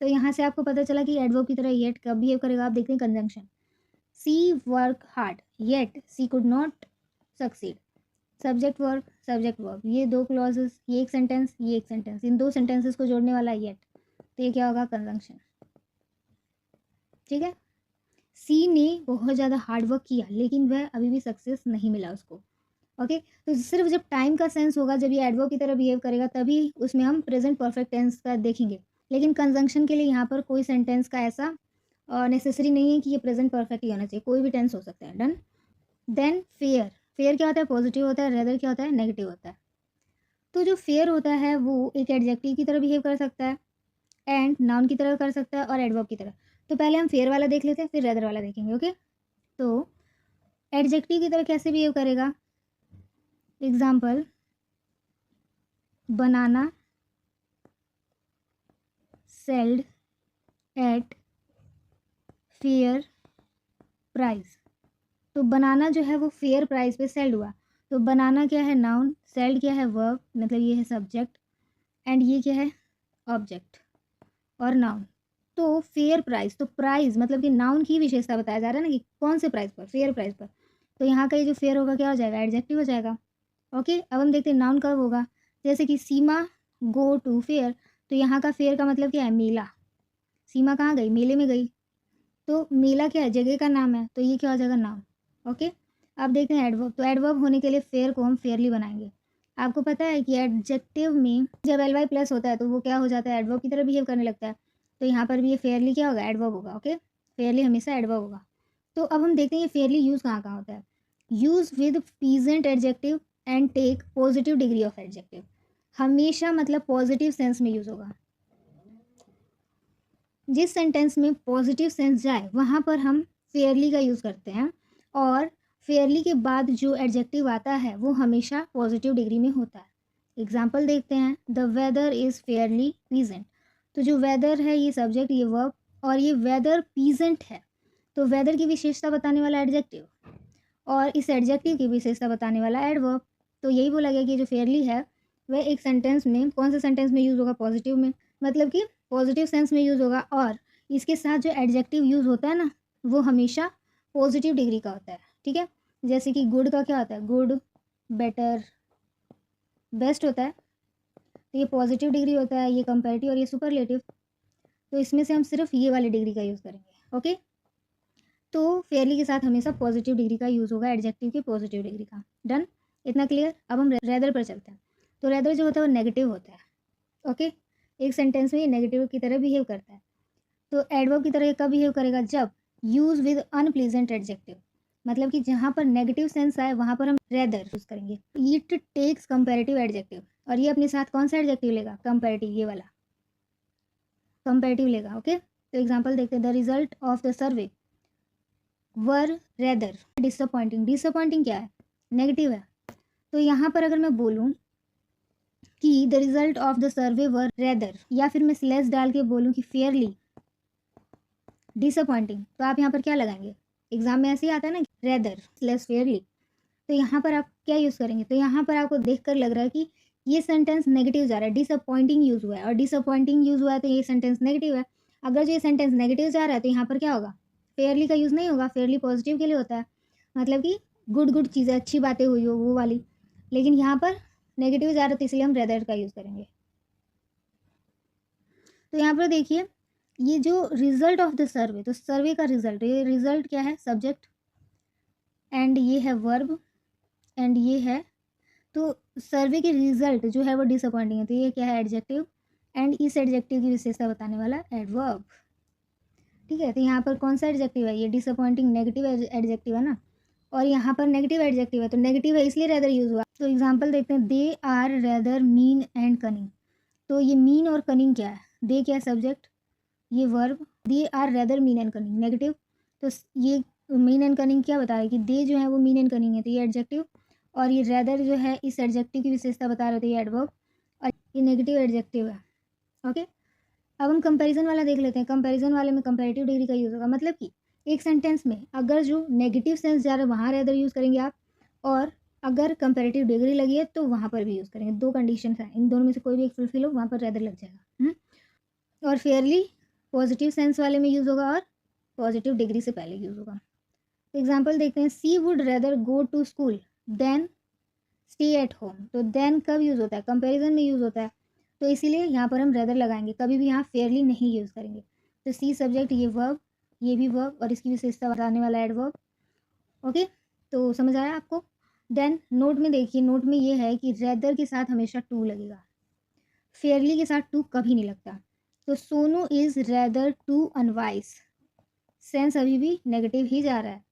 तो यहाँ से आपको पता चला कि एडवर्ब की तरह येट कब बिहेव करेगा। आप देखते हैं conjunction, she work hard yet she could not succeed, subject verb, ये दो क्लॉजेस, ये एक सेंटेंस, ये एक सेंटेंस, इन दो सेंटेंसेस को जोड़ने वाला येट, तो ये क्या होगा, कंजंक्शन। ठीक है, सी ने बहुत ज़्यादा हार्ड वर्क किया लेकिन वह अभी भी सक्सेस नहीं मिला उसको। ओके, तो सिर्फ जब टाइम का सेंस होगा, जब ये एडवर्ब की तरह बिहेव करेगा, तभी उसमें हम प्रेजेंट परफेक्ट टेंस का देखेंगे। लेकिन कंजंक्शन के लिए यहाँ पर कोई सेंटेंस का ऐसा नेसेसरी नहीं है कि ये प्रेजेंट परफेक्ट ही होना चाहिए, कोई भी टेंस हो सकता है। डन। देन फेयर, फेयर क्या होता है, पॉजिटिव होता है, रेदर क्या होता है, नेगेटिव होता है। तो जो फेयर होता है वो एक एडजेक्टिव की तरह बिहेव कर सकता है, एंड नाउन की तरह कर सकता है, और एडवर्ब की तरह। तो पहले हम फेयर वाला देख लेते हैं, फिर रेदर वाला देखेंगे। ओके, तो एडजेक्टिव की तरह कैसे बिहेव करेगा, example, banana sailed at fair price, तो बनाना जो है वो फेयर प्राइस पे सेल्ड हुआ, तो बनाना क्या है, नाउन, सेल्ड क्या है, वर्ब, मतलब ये है सब्जेक्ट, एंड ये क्या है, ऑब्जेक्ट और नाउन। तो फेयर प्राइस, तो प्राइस मतलब कि नाउन की विशेषता बताया जा रहा है ना कि कौन से प्राइस पर, फेयर प्राइस पर, तो यहाँ का ये जो फेयर होगा क्या हो जाएगा, एडजेक्टिव हो जाएगा। ओके, अब हम देखते हैं नाउन कब होगा, जैसे कि सीमा गो टू फेयर, तो यहाँ का फेयर का मतलब क्या है, मेला, सीमा कहाँ गई, मेले में गई, तो मेला क्या है, जगह का नाम है, तो ये क्या हो जाएगा, नाउन। ओके, अब देखते हैं एडवर्ब, तो एडवर्ब होने के लिए फेयर को हम फेयरली बनाएंगे। आपको पता है कि एडजेक्टिव में जब एल वाई प्लस होता है तो वो क्या हो जाता है, एडवर्ब की तरह बिहेव करने लगता है, तो यहाँ पर भी ये फेयरली क्या होगा, एडवर्ब होगा। ओके, फेयरली हमेशा एडवर्ब होगा। तो अब हम देखते हैं ये फेयरली यूज़ कहाँ कहाँ होता है, use with present adjective and take positive degree of adjective, हमेशा मतलब पॉजिटिव सेंस में यूज़ होगा। जिस सेंटेंस में पॉजिटिव सेंस जाए वहाँ पर हम फेयरली का यूज़ करते हैं, और फेयरली के बाद जो एडजेक्टिव आता है वो हमेशा पॉजिटिव डिग्री में होता है। एग्जाम्पल देखते हैं, the weather is fairly pleasant, तो जो वेदर है ये सब्जेक्ट, ये वर्ब, और ये वेदर प्लीजेंट है, तो वेदर की विशेषता बताने वाला एडजेक्टिव और इस एडजेक्टिव की विशेषता बताने वाला एडवर्ब। तो यही बोला गया कि जो फेयरली है वह एक सेंटेंस में, कौन से सेंटेंस में यूज़ होगा, पॉजिटिव में, मतलब कि पॉजिटिव सेंस में यूज़ होगा, और इसके साथ जो एडजेक्टिव यूज़ होता है ना, वो हमेशा पॉजिटिव डिग्री का होता है, ठीक है। जैसे कि गुड का क्या होता है, गुड, बेटर, बेस्ट होता है, तो ये पॉजिटिव डिग्री होता है, ये कंपैरेटिव और ये सुपरलेटिव। तो इसमें से हम सिर्फ ये वाली डिग्री का यूज़ करेंगे, ओके। तो फेयरली के साथ हमेशा पॉजिटिव डिग्री का यूज़ होगा, एडजेक्टिव की पॉजिटिव डिग्री का। डन, इतना क्लियर। अब हम रेदर पर चलते हैं। तो रेदर जो होता है वो नेगेटिव होता है, ओके। एक सेंटेंस में ये नेगेटिव की तरह बिहेव करता है। तो एडवर्ब की तरह ये कब बिहेव करेगा, जब यूज़ विद अनप्लीजेंट एडजेक्टिव, मतलब कि जहाँ पर नेगेटिव सेंस आए वहाँ पर हम रेदर यूज़ करेंगे। इट टेक्स कंपेरेटिव एडजेक्टिव, और ये अपने साथ कौन सा एडजेक्टिव लेगा, कंपेरेटिव, ये वाला कंपेरेटिव लेगा, ओके। तो एग्जांपल देखते हैं। The result of the survey were rather disappointing. Disappointing क्या है, नेगेटिव है। तो यहाँ पर अगर मैं बोलूँ कि the result of the survey were rather, या फिर मैं स्लेस डाल के बोलूँ कि फेयरली डिसअपॉइंटिंग, तो आप यहाँ पर क्या लगाएंगे, एग्जाम में ऐसे ही आता है ना, रेदर स्लेस फेयरली। तो यहाँ पर आप क्या यूज़ करेंगे, तो यहाँ पर आपको देखकर लग रहा है कि ये सेंटेंस नेगेटिव जा रहा है, डिसअपॉइंटिंग यूज़ हुआ है, और डिसअपॉइंटिंग यूज़ हुआ है तो ये सेंटेंस नेगेटिव है। अगर जो ये सेंटेंस नेगेटिव जा रहा है तो यहाँ पर क्या होगा, फेयरली का यूज़ नहीं होगा। फेयरली पॉजिटिव के लिए होता है, मतलब कि गुड गुड चीज़ें, अच्छी बातें हुई हो वो वाली। लेकिन यहाँ पर नेगेटिव जा रहा है तो इसलिए हम रेदर का यूज़ करेंगे। तो यहाँ पर देखिए, ये जो रिजल्ट ऑफ द सर्वे, तो सर्वे का रिजल्ट, ये रिजल्ट क्या है, सब्जेक्ट, एंड ये है वर्ब, एंड ये है, तो सर्वे के रिजल्ट जो है वो डिसअपॉइंटिंग है, तो ये क्या है, एडजेक्टिव, एंड इस एडजेक्टिव की विशेषता बताने वाला एडवर्ब, ठीक है। तो यहाँ पर कौन सा एडजेक्टिव है, ये डिसअपॉइंटिंग नेगेटिव एडजेक्टिव है ना, और यहाँ पर नेगेटिव एडजेक्टिव है, तो नेगेटिव है इसलिए रेदर यूज हुआ। तो एग्जांपल देखते हैं। They are rather mean and cunning, तो ये मीन और कनिंग क्या है, दे क्या है सब्जेक्ट, ये verb, they are rather mean and cunning negative. तो ये मीन एंड कनिंग क्या बता रहा है कि दे जो है वो मीन एंड कनिंग है, तो ये एडजेक्टिव, और ये रेदर जो है इस एडजेक्टिव की विशेषता बता रहे थे, ये एडवर्ब, और ये नेगेटिव एडजेक्टिव है, ओके। अब हम कंपैरिजन वाला देख लेते हैं। कंपैरिजन वाले में कंपैरेटिव डिग्री का यूज़ होगा, मतलब कि एक सेंटेंस में अगर जो नेगेटिव सेंस जा रहा है वहाँ रेदर यूज़ करेंगे आप, और अगर कंपैरेटिव डिग्री लगी है तो वहाँ पर भी यूज़ करेंगे। दो कंडीशन है, इन दोनों में से कोई भी एक फुलफिल हो वहाँ पर रेदर लग जाएगा। और फेयरली पॉजिटिव सेंस वाले में यूज़ होगा, और पॉजिटिव डिग्री से पहले यूज़ होगा। एग्जाम्पल देखते हैं। She would rather go to school than stay at home, तो देन कब यूज़ होता है, कंपैरिजन में यूज़ होता है, तो इसीलिए यहाँ पर हम रेदर लगाएंगे, कभी भी यहाँ फेयरली नहीं यूज़ करेंगे। तो सी सब्जेक्ट, ये वर्ब, ये भी वर्ब, और इसकी विशेषता बताने वाला एडवर्ब, ओके। तो समझ आया आपको। देन नोट में देखिए, नोट में ये है कि रेदर के साथ हमेशा टू लगेगा, फेयरली के साथ टू कभी नहीं लगता। तो Sonu is rather too unwise, sense अभी भी नेगेटिव ही जा रहा है,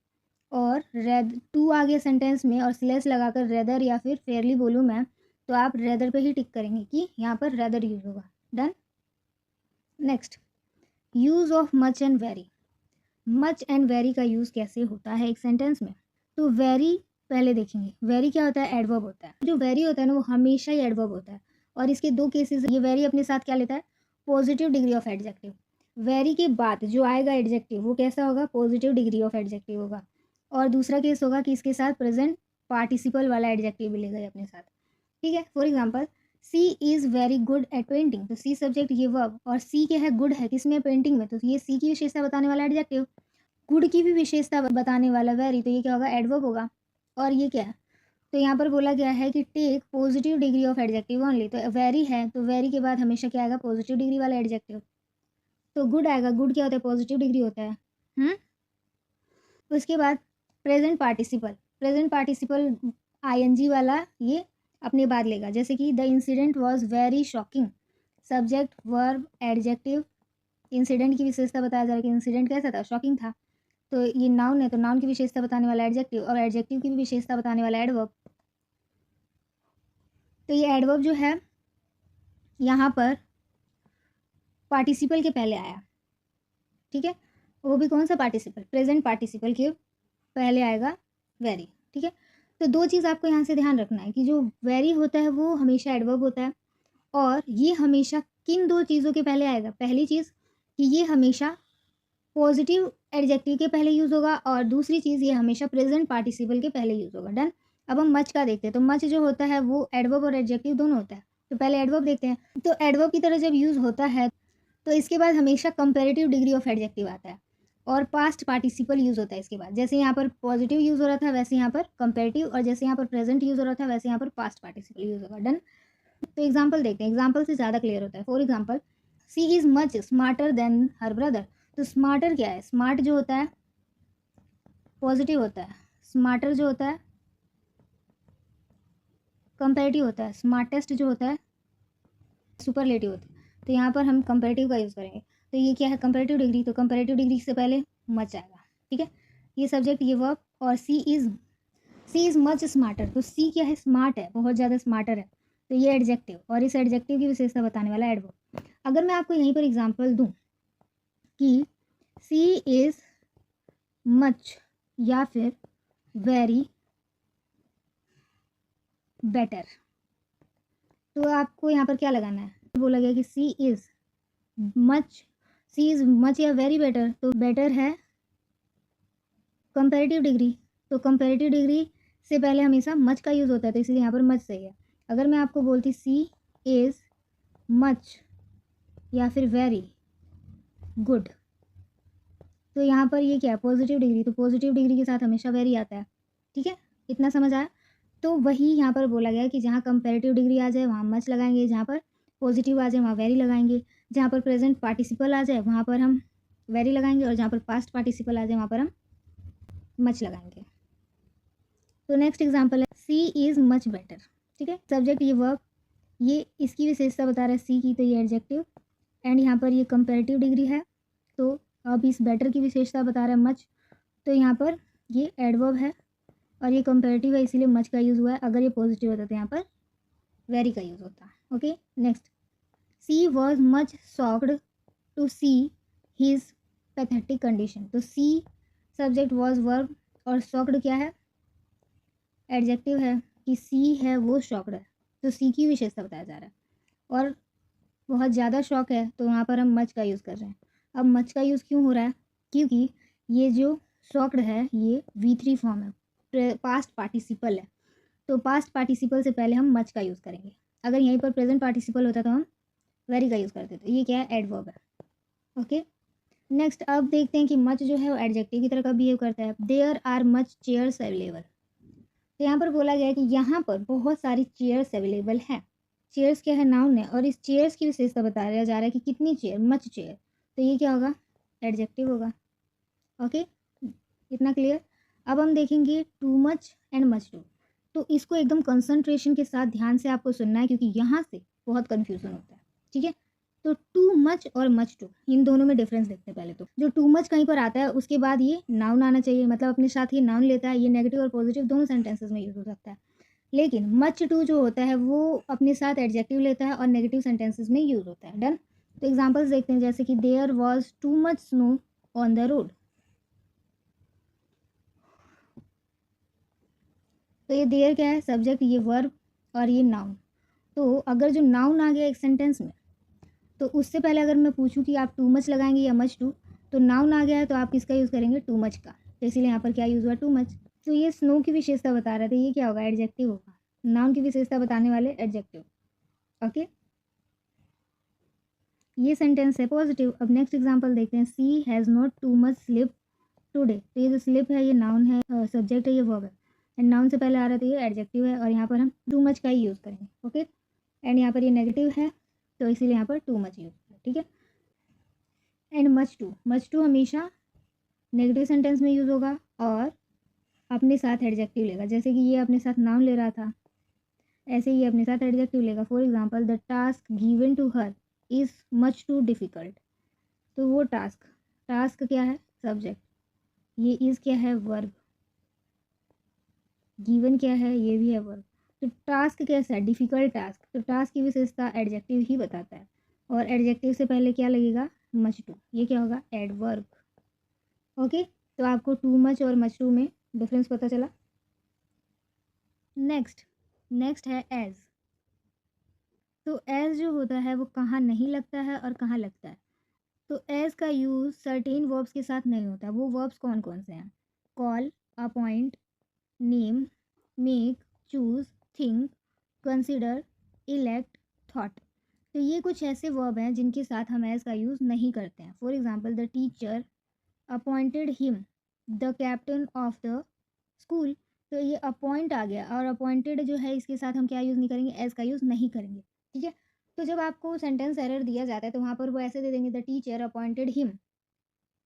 और रेद टू आ गया सेंटेंस में और स्लेस लगाकर रेदर या फिर फेयरली बोलूँ मैं, तो आप रेदर पे ही टिक करेंगे कि यहाँ पर रेदर यूज़ होगा। Done. Next, use of much and very. Much and very का यूज़ कैसे होता है एक सेंटेंस में, तो वेरी पहले देखेंगे। वेरी क्या होता है, एडवर्ब होता है। जो वेरी होता है ना वो हमेशा ही एडवर्ब होता है, और इसके दो केसेस। ये वेरी अपने साथ क्या लेता है, positive degree of adjective. Very के बाद जो आएगा एडजेक्टिव वो कैसा होगा, पॉजिटिव डिग्री ऑफ एडजेक्टिव होगा। और दूसरा केस होगा कि इसके साथ प्रेजेंट पार्टिसिपल वाला एडजेक्टिव भी लेगा अपने साथ, ठीक है। For example, she is very good at painting, तो सी सब्जेक्ट, ये वर्ब, और सी क्या है, गुड है किसमें, पेंटिंग में, तो ये सी की विशेषता बताने वाला एडजेक्टिव। गुड की भी विशेषता बताने वाला वेरी, तो ये क्या होगा, एडवर्ब होगा। और ये क्या है, तो यहाँ पर बोला गया है कि take positive degree of adjective only, तो वेरी है तो वेरी के बाद हमेशा क्या आएगा, पॉजिटिव डिग्री वाला एडजेक्टिव। तो गुड आएगा, गुड क्या होता है, पॉजिटिव डिग्री होता है। उसके बाद present participle, present participle ING वाला ये अपने बाद लेगा, जैसे कि the incident was very shocking, subject verb adjective. Incident की विशेषता बताया जा रहा है कि इंसिडेंट कैसा था, शॉकिंग था, तो ये नाउन है तो नाउन की विशेषता बताने वाला एडजेक्टिव, और एडजेक्टिव की भी विशेषता बताने वाला एडवर्ब। तो ये एडवर्ब जो है यहाँ पर पार्टिसिपल के पहले आया, ठीक है। वो भी कौन सा पार्टिसिपल, प्रेजेंट पार्टिसिपल के पहले आएगा वेरी, ठीक है। तो दो चीज़ आपको यहाँ से ध्यान रखना है कि जो वेरी होता है वो हमेशा एडवर्ब होता है, और ये हमेशा किन दो चीज़ों के पहले आएगा, पहली चीज़ कि ये हमेशा पॉजिटिव एडजेक्टिव के पहले यूज़ होगा, और दूसरी चीज़ ये हमेशा प्रेजेंट पार्टिसिपल के पहले यूज़ होगा। डन। अब हम मच का देखते हैं। तो मच जो होता है वो एडवर्ब और एडजेक्टिव दोनों होता है, तो पहले एडवर्ब देखते हैं। तो एडवर्ब की तरह जब यूज़ होता है तो इसके बाद हमेशा कंपेरेटिव डिग्री ऑफ एडजेक्टिव आता है और पास्ट पार्टिसिपल यूज़ होता है इसके बाद। जैसे यहाँ पर पॉजिटिव यूज़ हो रहा था वैसे यहाँ पर कंपेरेटिव, और जैसे यहाँ पर प्रेजेंट यूज़ हो रहा था वैसे यहाँ पर पास्ट पार्टिसिपल यूज़ होगा। डन। तो एग्जाम्पल देखते हैं, एग्जाम्पल से ज़्यादा क्लियर होता है। For example, she is much smarter than her brother. तो स्मार्टर क्या है? स्मार्ट जो होता है पॉजिटिव होता है, स्मार्टर जो होता है कंपेरेटिव होता है, स्मार्टेस्ट जो होता है सुपरलेटिव होता है। तो यहाँ पर हम कंपेरेटिव का यूज़ करेंगे। तो ये क्या है? Comparative degree. तो कंपेरेटिव डिग्री से पहले मच आएगा, ठीक है। ये सब्जेक्ट, ये वर्ब, और सी इज़ मच स्मार्टर। तो सी क्या है? स्मार्ट है, बहुत ज़्यादा स्मार्टर है। तो ये एडजेक्टिव, और इस एडजेक्टिव की विशेषता बताने वाला एडवर्ब। अगर मैं आपको यहीं पर एग्जांपल दूं कि सी इज़ मच या फिर वेरी बेटर, तो आपको यहाँ पर क्या लगाना है? बोला गया कि सी इज़ मच या वेरी बेटर, तो बेटर है कंपेरेटिव डिग्री। तो कंपेरेटिव डिग्री से पहले हमेशा मच का यूज़ होता है, तो इसलिए यहाँ पर मच सही है। अगर मैं आपको बोलती सी इज़ मच या फिर वेरी गुड, तो यहाँ पर ये क्या है? Positive degree. तो पॉजिटिव डिग्री के साथ हमेशा वेरी आता है, ठीक है। इतना समझ आया? तो वही यहाँ पर बोला गया कि जहाँ कंपेरेटिव डिग्री आ जाए वहाँ मच लगाएंगे, जहाँ पर पॉजिटिव आ जाए वहाँ वेरी लगाएंगे, जहाँ पर प्रेजेंट पार्टिसिपल आ जाए वहाँ पर हम वेरी लगाएंगे, और जहाँ पर पास्ट पार्टिसिपल आ जाए वहाँ पर हम मच लगाएंगे। तो नेक्स्ट एग्जांपल है सी इज़ मच बेटर, ठीक है। सब्जेक्ट ये वर्ब, ये इसकी विशेषता बता रहा है सी की, तो ये एडजेक्टिव, एंड यहाँ पर ये कंपेरेटिव डिग्री है। तो अब इस बेटर की विशेषता बता रहा है मच, तो यहाँ पर ये एडवर्ब है और ये कंपेरेटिव है, इसीलिए मच का यूज़ हुआ है। अगर ये पॉजिटिव होता तो यहाँ पर वेरी का यूज़ होता। Okay, next, she was much shocked to see his pathetic condition. तो सी सब्जेक्ट, वॉज वर्ब, और शॉक्ड क्या है? एडजेक्टिव है कि सी है वो शॉक्ड है, तो सी की विशेषता बताया जा रहा है। और बहुत ज़्यादा शॉक है तो वहाँ पर हम मच का यूज़ कर रहे हैं। अब मच का यूज़ क्यों हो रहा है? क्योंकि ये जो शॉक्ड है ये V3 फॉर्म है, पास्ट पार्टिसिपल है, तो पास्ट पार्टिसिपल से पहले हम मच का यूज़ करेंगे। अगर यहीं पर प्रेजेंट पार्टिसिपल होता तो हम वेरी का यूज़ करते थे। ये क्या है? एडवर्ब है। ओके, नेक्स्ट अब देखते हैं कि मच जो है वो एडजेक्टिव की तरह का बिहेव करता है। There are much chairs available. तो यहाँ पर बोला गया है कि यहाँ पर बहुत सारी चेयर्स अवेलेबल हैं। चेयर्स क्या है? नाउन है, और इस चेयर्स की विशेषता बताया जा रहा है कि कितनी चेयर? Much chair. तो ये क्या होगा? एडजेक्टिव होगा। ओके, इतना क्लियर। अब हम देखेंगे too much and much too. तो इसको एकदम कंसंट्रेशन के साथ ध्यान से आपको सुनना है, क्योंकि यहाँ से बहुत कन्फ्यूज़न होता है, ठीक है। तो टू मच और मच टू, इन दोनों में डिफरेंस देखते हैं पहले। तो जो टू मच कहीं पर आता है उसके बाद ये नाउन आना चाहिए, मतलब अपने साथ ये नाउन लेता है। ये नेगेटिव और पॉजिटिव दोनों सेंटेंसेस में यूज़ हो सकता है। लेकिन मच टू जो होता है वो अपने साथ एडजेक्टिव लेता है और नेगेटिव सेंटेंसेस में यूज़ होता है। डन। तो एग्जांपल्स देखते हैं, जैसे कि there was too much snow on the road. तो ये देयर क्या है? सब्जेक्ट, ये वर्ब, और ये नाउन। तो अगर जो नाउन आ गया एक सेंटेंस में, तो उससे पहले अगर मैं पूछूं कि आप टू मच लगाएंगे या मच टू, तो नाउन आ गया है तो आप किसका यूज़ करेंगे? टू मच का। तो इसीलिए यहाँ पर क्या यूज़ हुआ? Too much. तो ये स्नो की विशेषता बता रहा था, ये क्या होगा? एडजेक्टिव होगा। नाउन की विशेषता बताने वाले एडजेक्टिव। ओके, ये सेंटेंस है पॉजिटिव। अब नेक्स्ट एग्जांपल देखते हैं, she has not too much slept today. तो ये जो स्लिप है ये नाउन है, सब्जेक्ट है, ये वर्ब है, एंड नाउन से पहले आ रहा था ये एडजेक्टिव है, और यहाँ पर हम टू मच का ही यूज़ करेंगे। ओके, एंड यहाँ पर ये नेगेटिव है तो इसीलिए यहाँ पर टू मच यूज़ करें, ठीक है। एंड मच टू हमेशा नेगेटिव सेंटेंस में यूज़ होगा और अपने साथ एडजेक्टिव लेगा। जैसे कि ये अपने साथ नाउन ले रहा था, ऐसे ही अपने साथ एडजेक्टिव लेगा। For example, the task given to her is much too difficult. तो वो टास्क क्या है? सब्जेक्ट, ये इज़ क्या है? वर्ब, गिवन क्या है? ये भी है वर्ब। तो टास्क कैसा है? Difficult task. तो टास्क की विशेषता एडजेक्टिव ही बताता है, और एडजेक्टिव से पहले क्या लगेगा? Much too. ये क्या होगा? एडवर्ब। ओके, तो आपको टू मच और मच टू में डिफरेंस पता चला। नेक्स्ट है एज। तो एज जो होता है वो कहाँ नहीं लगता है और कहाँ लगता है? तो एज का यूज़ सर्टेन वर्ब्स के साथ नहीं होता। वो वर्ब्स कौन कौन से हैं? Call, appoint, name, make, choose, think, consider, elect, thought. तो ये कुछ ऐसे वर्ब हैं जिनके साथ हम एज का यूज़ नहीं करते हैं। For example, the teacher appointed him the captain of the school. तो ये अपॉइंट आ गया, और अपॉइंटेड जो है इसके साथ हम क्या यूज़ नहीं करेंगे, एज का यूज़ नहीं करेंगे। ठीक है, तो जब आपको सेंटेंस एरर दिया जाता है तो वहाँ पर वो ऐसे दे देंगे, the teacher appointed him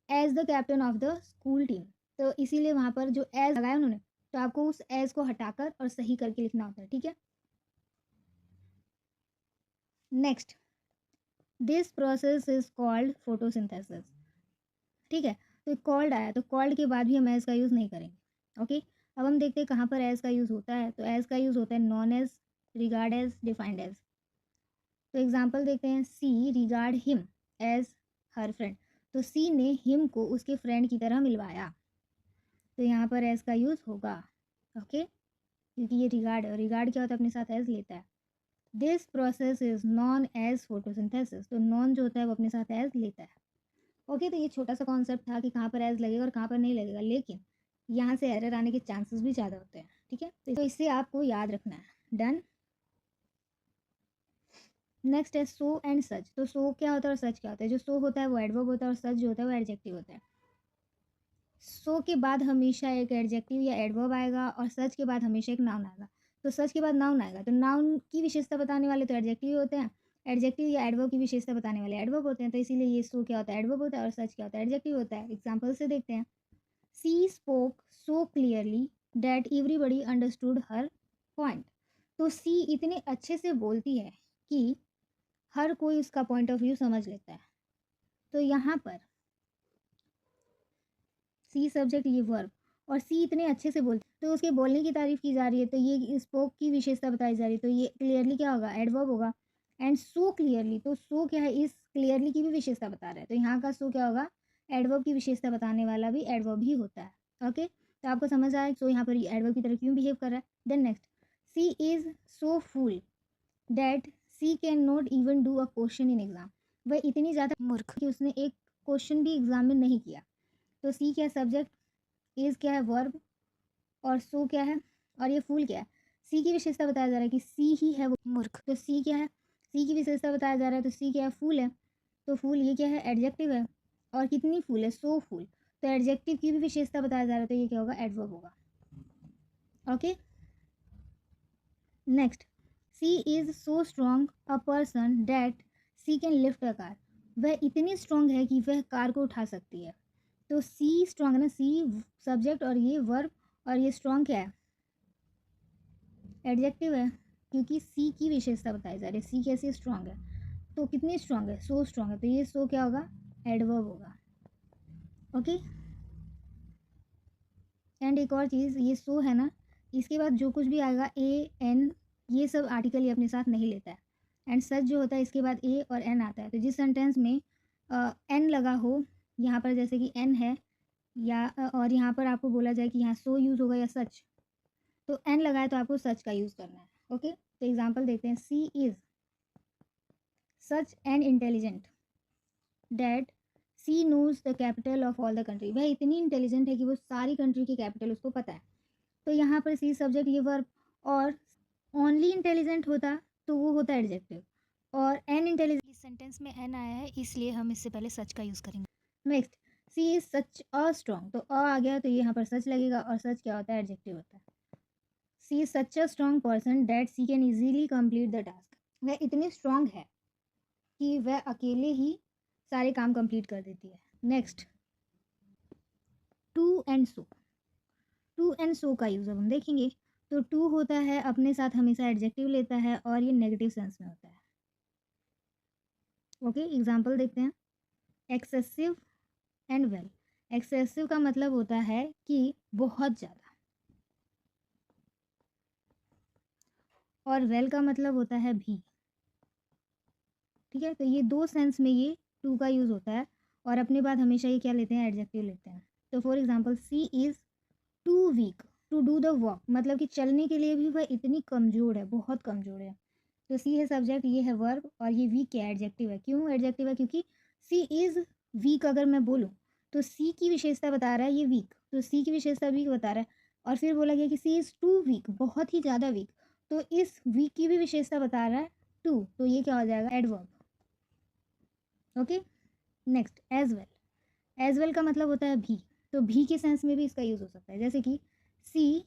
as the captain of the school team. तो इसीलिए वहाँ पर जो एज लगाया उन्होंने, तो आपको उस एज को हटाकर और सही करके लिखना होता है। ठीक है, next, this process is called photosynthesis. ठीक है, तो कॉल्ड आया, तो कॉल्ड के बाद भी हम एज का यूज़ नहीं करेंगे। ओके, अब हम देखते हैं कहाँ पर एज का यूज़ होता है। तो एज का यूज़ होता है known as, regard as, defined as. तो एग्जाम्पल देखते हैं, she regard him as her friend. तो सी ने हिम को उसके फ्रेंड की तरह मिलवाया, तो यहाँ पर एज का यूज़ होगा। ओके, क्योंकि ये रिगार्ड है, रिगार्ड क्या होता है, अपने साथ एज लेता है। This process is known as photosynthesis. तो नॉन जो होता है वो अपने साथ एज लेता है। ओके, तो ये छोटा सा कॉन्सेप्ट था कि कहाँ पर एज लगेगा और कहाँ पर नहीं लगेगा, लेकिन यहाँ से एरर आने के चांसेस भी ज़्यादा होते हैं। ठीक है, तो इससे आपको याद रखना है। डन। नेक्स्ट है सो एंड सच। तो सो क्या होता है और सच क्या होता है। जो सो होता है वो एडवर्ब होता है, और सच जो होता है वो एडजेक्टिव होता है। सो के बाद हमेशा एक एडजेक्टिव या एडवर्ब आएगा, और सच के बाद हमेशा एक नाउन आएगा। तो सच के बाद नाउन आएगा, तो नाउन की विशेषता बताने वाले तो एडजेक्टिव होते हैं, एडजेक्टिव या एडवर्ब की विशेषता बताने वाले एडवर्ब होते हैं। तो इसीलिए ये सो क्या होता है, एडवर्ब होता है, और सच क्या होता है, एडजेक्टिव होता है। एग्जाम्पल से देखते हैं, she spoke so clearly that everybody understood her point. तो सी इतने अच्छे से बोलती है कि हर कोई उसका पॉइंट ऑफ व्यू समझ लेता है। तो यहाँ पर सी सब्जेक्ट, ये वर्ब, और सी इतने अच्छे से बोलते, तो उसके बोलने की तारीफ की जा रही है, तो ये स्पोक की विशेषता बताई जा रही है, तो ये क्लियरली क्या होगा, एडवर्ब होगा। एंड सो क्लियरली, तो सो क्या है, इस क्लियरली की भी विशेषता बता रहा है, तो यहाँ का सो क्या होगा, एडवर्ब की विशेषता बताने वाला भी एडवर्ब ही होता है। ओके, तो आपको समझ आया सो यहाँ पर एडवर्ब की तरह क्यों बिहेव कर रहा है। Then next, she is so fool that she can not even do a question in exam. वह इतनी ज़्यादा मूर्ख कि उसने एक क्वेश्चन भी एग्जाम में नहीं किया। तो सी क्या है, सब्जेक्ट, इज क्या है, वर्ब, और सो क्या है, और ये फूल क्या है। सी की विशेषता बताया जा रहा है कि सी ही है वो मूर्ख, तो सी क्या है, सी की विशेषता बताया जा रहा है, तो सी क्या है, फूल है। तो फूल ये क्या है, एडजेक्टिव है, और कितनी फूल है, सो फूल। तो एडजेक्टिव की भी विशेषता बताया जा रहा है, तो ये क्या होगा, एडवर्ब होगा। Okay, next, she is so strong a person that she can lift a car. वह इतनी स्ट्रॉन्ग है कि वह कार को उठा सकती है। तो सी स्ट्रॉन्ग है ना, सी सब्जेक्ट और ये वर्ब, और ये स्ट्रॉन्ग क्या है, एडजेक्टिव है, क्योंकि सी की विशेषता बताई जा रही है, सी कैसे स्ट्रॉन्ग है, तो कितनी स्ट्रॉन्ग है, सो स्ट्रॉन्ग है, तो ये सो क्या होगा, एडवर्ब होगा। ओके, एंड एक और चीज़, ये सो है ना, इसके बाद जो कुछ भी आएगा ए एन, ये सब आर्टिकल ये अपने साथ नहीं लेता है। एंड सच जो होता है इसके बाद ए और एन आता है। तो जिस सेंटेंस में एन लगा हो, यहाँ पर जैसे कि एन है, या और यहाँ पर आपको बोला जाए कि यहाँ सो यूज़ होगा या सच, तो एन लगाए तो आपको सच का यूज़ करना है। ओके, तो एग्जांपल देखते हैं, she is such and intelligent that she knows the capital of all the country. वह इतनी इंटेलिजेंट है कि वो सारी कंट्री की कैपिटल उसको पता है। तो यहाँ पर सी सब्जेक्ट, ये वर्ब, और ओनली इंटेलिजेंट होता तो वो होता एडजेक्टिव, और एन इंटेलिजेंट, इस सेंटेंस में एन आया है इसलिए हम इससे पहले सच का यूज़ करेंगे। Next, she is such a strong, तो अ आ गया तो यहाँ पर सच लगेगा, और सच क्या होता है, एडजेक्टिव होता है। She is such a strong person that she can easily complete the task. वह इतनी स्ट्रॉन्ग है कि वह अकेले ही सारे काम कंप्लीट कर देती है। Next, too and so. Too and so का यूज़ अब हम देखेंगे। तो टू होता है अपने साथ हमेशा एडजेक्टिव लेता है, और ये नेगेटिव सेंस में होता है। ओके, एग्जाम्पल देखते हैं, एक्सेसिव एंड वेल। एक्सेसिव का मतलब होता है कि बहुत ज़्यादा, और वेल का मतलब होता है भी। ठीक है, तो ये दो सेंस में ये टू का यूज़ होता है, और अपने बाद हमेशा ये क्या लेते हैं, एडजेक्टिव लेते हैं। तो for example, she is too weak to do the walk, मतलब कि चलने के लिए भी वह इतनी कमज़ोर है, बहुत कमज़ोर है। तो सी है सब्जेक्ट, ये है वर्ब, और ये वीक क्या एडजेक्टिव है। क्यों एडजेक्टिव है, क्योंकि सी इज़ वीक अगर मैं बोलूँ तो सी की विशेषता बता रहा है ये वीक, तो सी की विशेषता वीक बता रहा है, और फिर बोला गया कि सी इज़ टू वीक, बहुत ही ज़्यादा वीक, तो इस वीक की भी विशेषता बता रहा है टू, तो ये क्या हो जाएगा, adverb. Okay, next as well. As well का मतलब होता है भी, तो भी के सेंस में भी इसका यूज़ हो सकता है, जैसे कि सी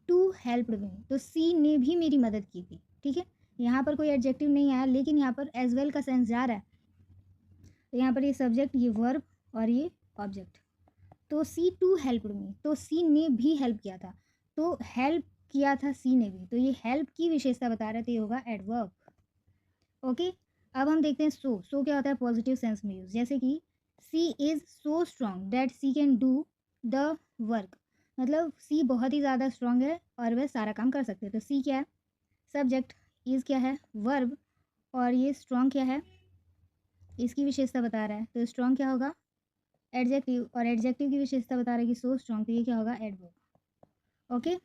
टू हेल्प्ड मी, तो सी ने भी मेरी मदद की थी। ठीक है, यहाँ पर कोई एडजेक्टिव नहीं आया, लेकिन यहाँ पर एज वेल का सेंस जा रहा है, तो यहाँ पर ये सब्जेक्ट, ये वर्ब और ये ऑब्जेक्ट। तो सी टू हेल्प्ड मी, तो सी ने भी हेल्प किया था, तो हेल्प किया था सी ने भी, तो ये हेल्प की विशेषता बता रहा है, तो ये होगा एडवर्ब। ओके, अब हम देखते हैं सो क्या होता है पॉजिटिव सेंस में यूज, जैसे कि she is so strong that she can do the work, मतलब सी बहुत ही ज़्यादा स्ट्रांग है और वह सारा काम कर सकते हैं। तो सी क्या है, सब्जेक्ट, इज़ क्या है, वर्ब, और ये स्ट्रांग क्या है, इसकी विशेषता बता रहा है, तो स्ट्रांग क्या होगा, एडजेक्टिव, और एडजेक्टिव की विशेषता बता रहा है कि सो स्ट्रांग, तो ये क्या होगा, एडवर्ब। ओके,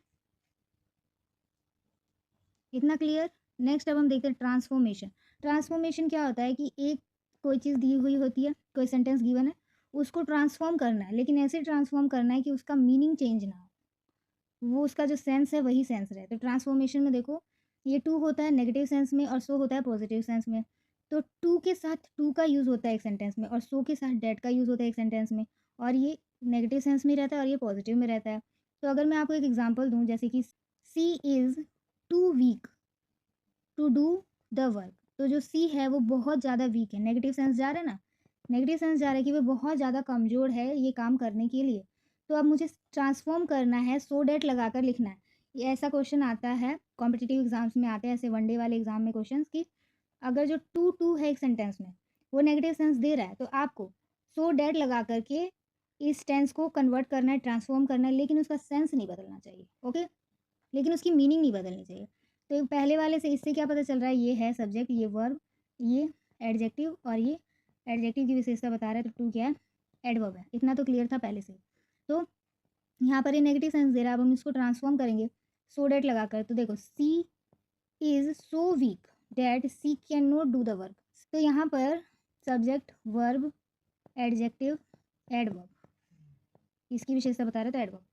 इतना क्लियर। नेक्स्ट अब हम देखते हैं ट्रांसफॉर्मेशन। ट्रांसफॉर्मेशन क्या होता है कि एक कोई चीज़ दी हुई होती है, कोई सेंटेंस गिवन है, उसको ट्रांसफॉर्म करना है, लेकिन ऐसे ट्रांसफॉर्म करना है कि उसका मीनिंग चेंज ना हो, वो उसका जो सेंस है वही सेंस रहे। तो ट्रांसफॉर्मेशन में देखो, ये टू होता है नेगेटिव सेंस में और सो होता है पॉजिटिव सेंस में। तो टू के साथ टू का यूज़ होता है एक सेंटेंस में, और सो के साथ डेट का यूज़ होता है एक सेंटेंस में, और ये नेगेटिव सेंस में रहता है और ये पॉजिटिव में रहता है। तो अगर मैं आपको एक एग्जाम्पल दूँ, जैसे कि she is too weak to do the work, तो जो सी है वो बहुत ज़्यादा वीक है, नेगेटिव सेंस जा रहा है ना, नेगेटिव सेंस जा रहा है कि वो बहुत ज़्यादा कमज़ोर है ये काम करने के लिए। तो अब मुझे ट्रांसफॉर्म करना है, सो डेट लगाकर लिखना है। ये ऐसा क्वेश्चन आता है कॉम्पिटिटिव एग्जाम्स में, आते हैं ऐसे वनडे वाले एग्जाम में क्वेश्चन कि अगर जो टू टू है एक सेंटेंस में वो नेगेटिव सेंस दे रहा है, तो आपको सो डेट लगा करके इस टेंस को कन्वर्ट करना है, ट्रांसफॉर्म करना है, लेकिन उसका सेंस नहीं बदलना चाहिए। ओके, लेकिन उसकी मीनिंग नहीं बदलनी चाहिए। तो पहले वाले से इससे क्या पता चल रहा है, ये है सब्जेक्ट, ये वर्ब, ये एडजेक्टिव, और ये एडजेक्टिव की विशेषता बता रहा है, तो टू क्या है, एडवर्ब है। इतना तो क्लियर था पहले से। तो यहाँ पर ये नेगेटिव सेंस दे रहा है, अब हम इसको ट्रांसफॉर्म करेंगे सो डेट लगाकर। तो देखो, she is so weak that she can not do the work, तो यहाँ पर सब्जेक्ट, वर्ब, एडजेक्टिव, एडवर्ब, इसकी विशेषता बता रहा है, तो एडवर्ब।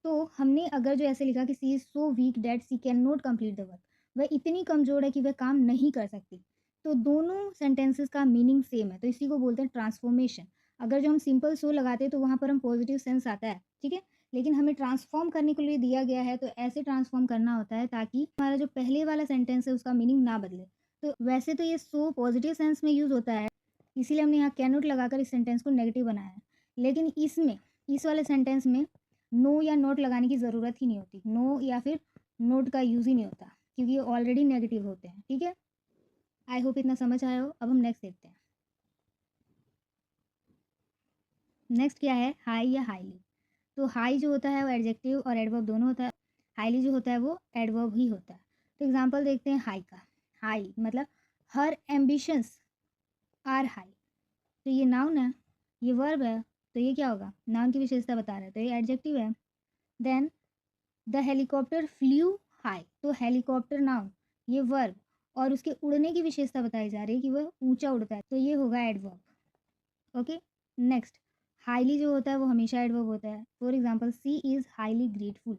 तो हमने अगर जो ऐसे लिखा कि she is so weak that she can not complete the work, वह इतनी कमज़ोर है कि वह काम नहीं कर सकती, तो दोनों सेंटेंसेस का मीनिंग सेम है, तो इसी को बोलते हैं ट्रांसफॉर्मेशन। अगर जो हम सिंपल सो लगाते हैं तो वहाँ पर हम पॉजिटिव सेंस आता है, ठीक है, लेकिन हमें ट्रांसफॉर्म करने के लिए दिया गया है, तो ऐसे ट्रांसफॉर्म करना होता है ताकि हमारा जो पहले वाला सेंटेंस है उसका मीनिंग ना बदले। तो वैसे तो ये सो पॉजिटिव सेंस में यूज़ होता है, इसीलिए हमने यहाँ कैन नॉट लगाकर इस सेंटेंस को नेगेटिव बनाया है, लेकिन इसमें, इस वाले सेंटेंस में नो या नोट लगाने की ज़रूरत ही नहीं होती, नो या फिर नोट का यूज़ ही नहीं होता, क्योंकि ये ऑलरेडी नेगेटिव होते हैं। ठीक है, आई होप इतना समझ आया हो। अब हम नेक्स्ट देखते हैं। नेक्स्ट क्या है, हाई या हाईली। तो हाई जो होता है वो एडजेक्टिव और एडवर्ब दोनों होता है, हाईली जो होता है वो एडवर्ब ही होता है। तो एग्जांपल देखते हैं हाई का। हाई मतलब हर एम्बिशंस आर हाई, तो ये नाउन है, ये वर्ब है, तो ये क्या होगा, नाउन की विशेषता बता रहा है, तो ये एडजेक्टिव है। Then the helicopter flew high, तो हेलीकॉप्टर नाउन, ये वर्ब, और उसके उड़ने की विशेषता बताई जा रही है कि वह ऊंचा उड़ता है, तो ये होगा एडवर्ब। ओके, नेक्स्ट हाईली जो होता है वो हमेशा एडवर्ब होता है। For example she is highly grateful,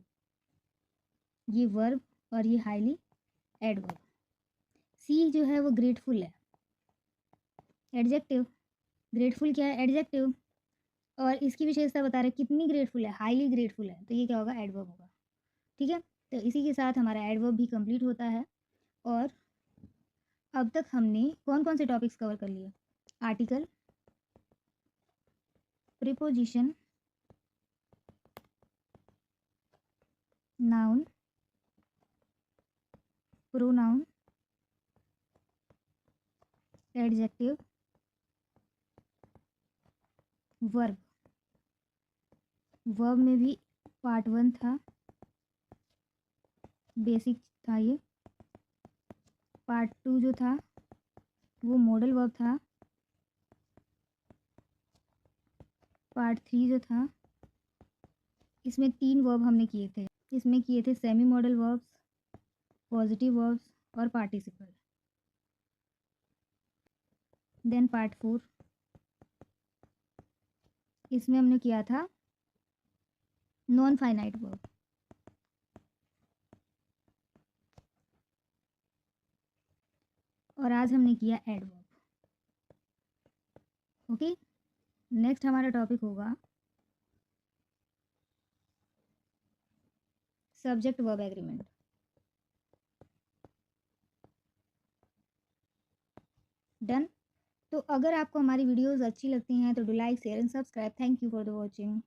ये वर्ब और ये हाईली एडवर्ब। सी जो है वो ग्रेटफुल है, एडजेक्टिव, ग्रेटफुल क्या है, एडजेक्टिव, और इसकी विशेषता बता रहे कितनी ग्रेटफुल है, हाईली ग्रेटफुल है, तो ये क्या होगा, एडवर्ब होगा। ठीक है, तो इसी के साथ हमारा एडवर्ब भी कंप्लीट होता है। और अब तक हमने कौन कौन से टॉपिक्स कवर कर लिए, article, preposition, noun, pronoun, adjective, verb. Verb में भी पार्ट 1 था, बेसिक था ये। पार्ट 2 जो था वो मॉडल वर्ब था। पार्ट 3 जो था इसमें 3 वर्ब हमने किए थे, इसमें किए थे semi modal verbs, positive verbs और पार्टिसिपल। देन पार्ट 4, इसमें हमने किया था नॉन फाइनाइट वर्ब। और आज हमने किया एडवर्ब। ओके, नेक्स्ट हमारा टॉपिक होगा सब्जेक्ट वर्ब एग्रीमेंट। डन। तो अगर आपको हमारी वीडियोस अच्छी लगती हैं तो do like share and subscribe. Thank you for the watching.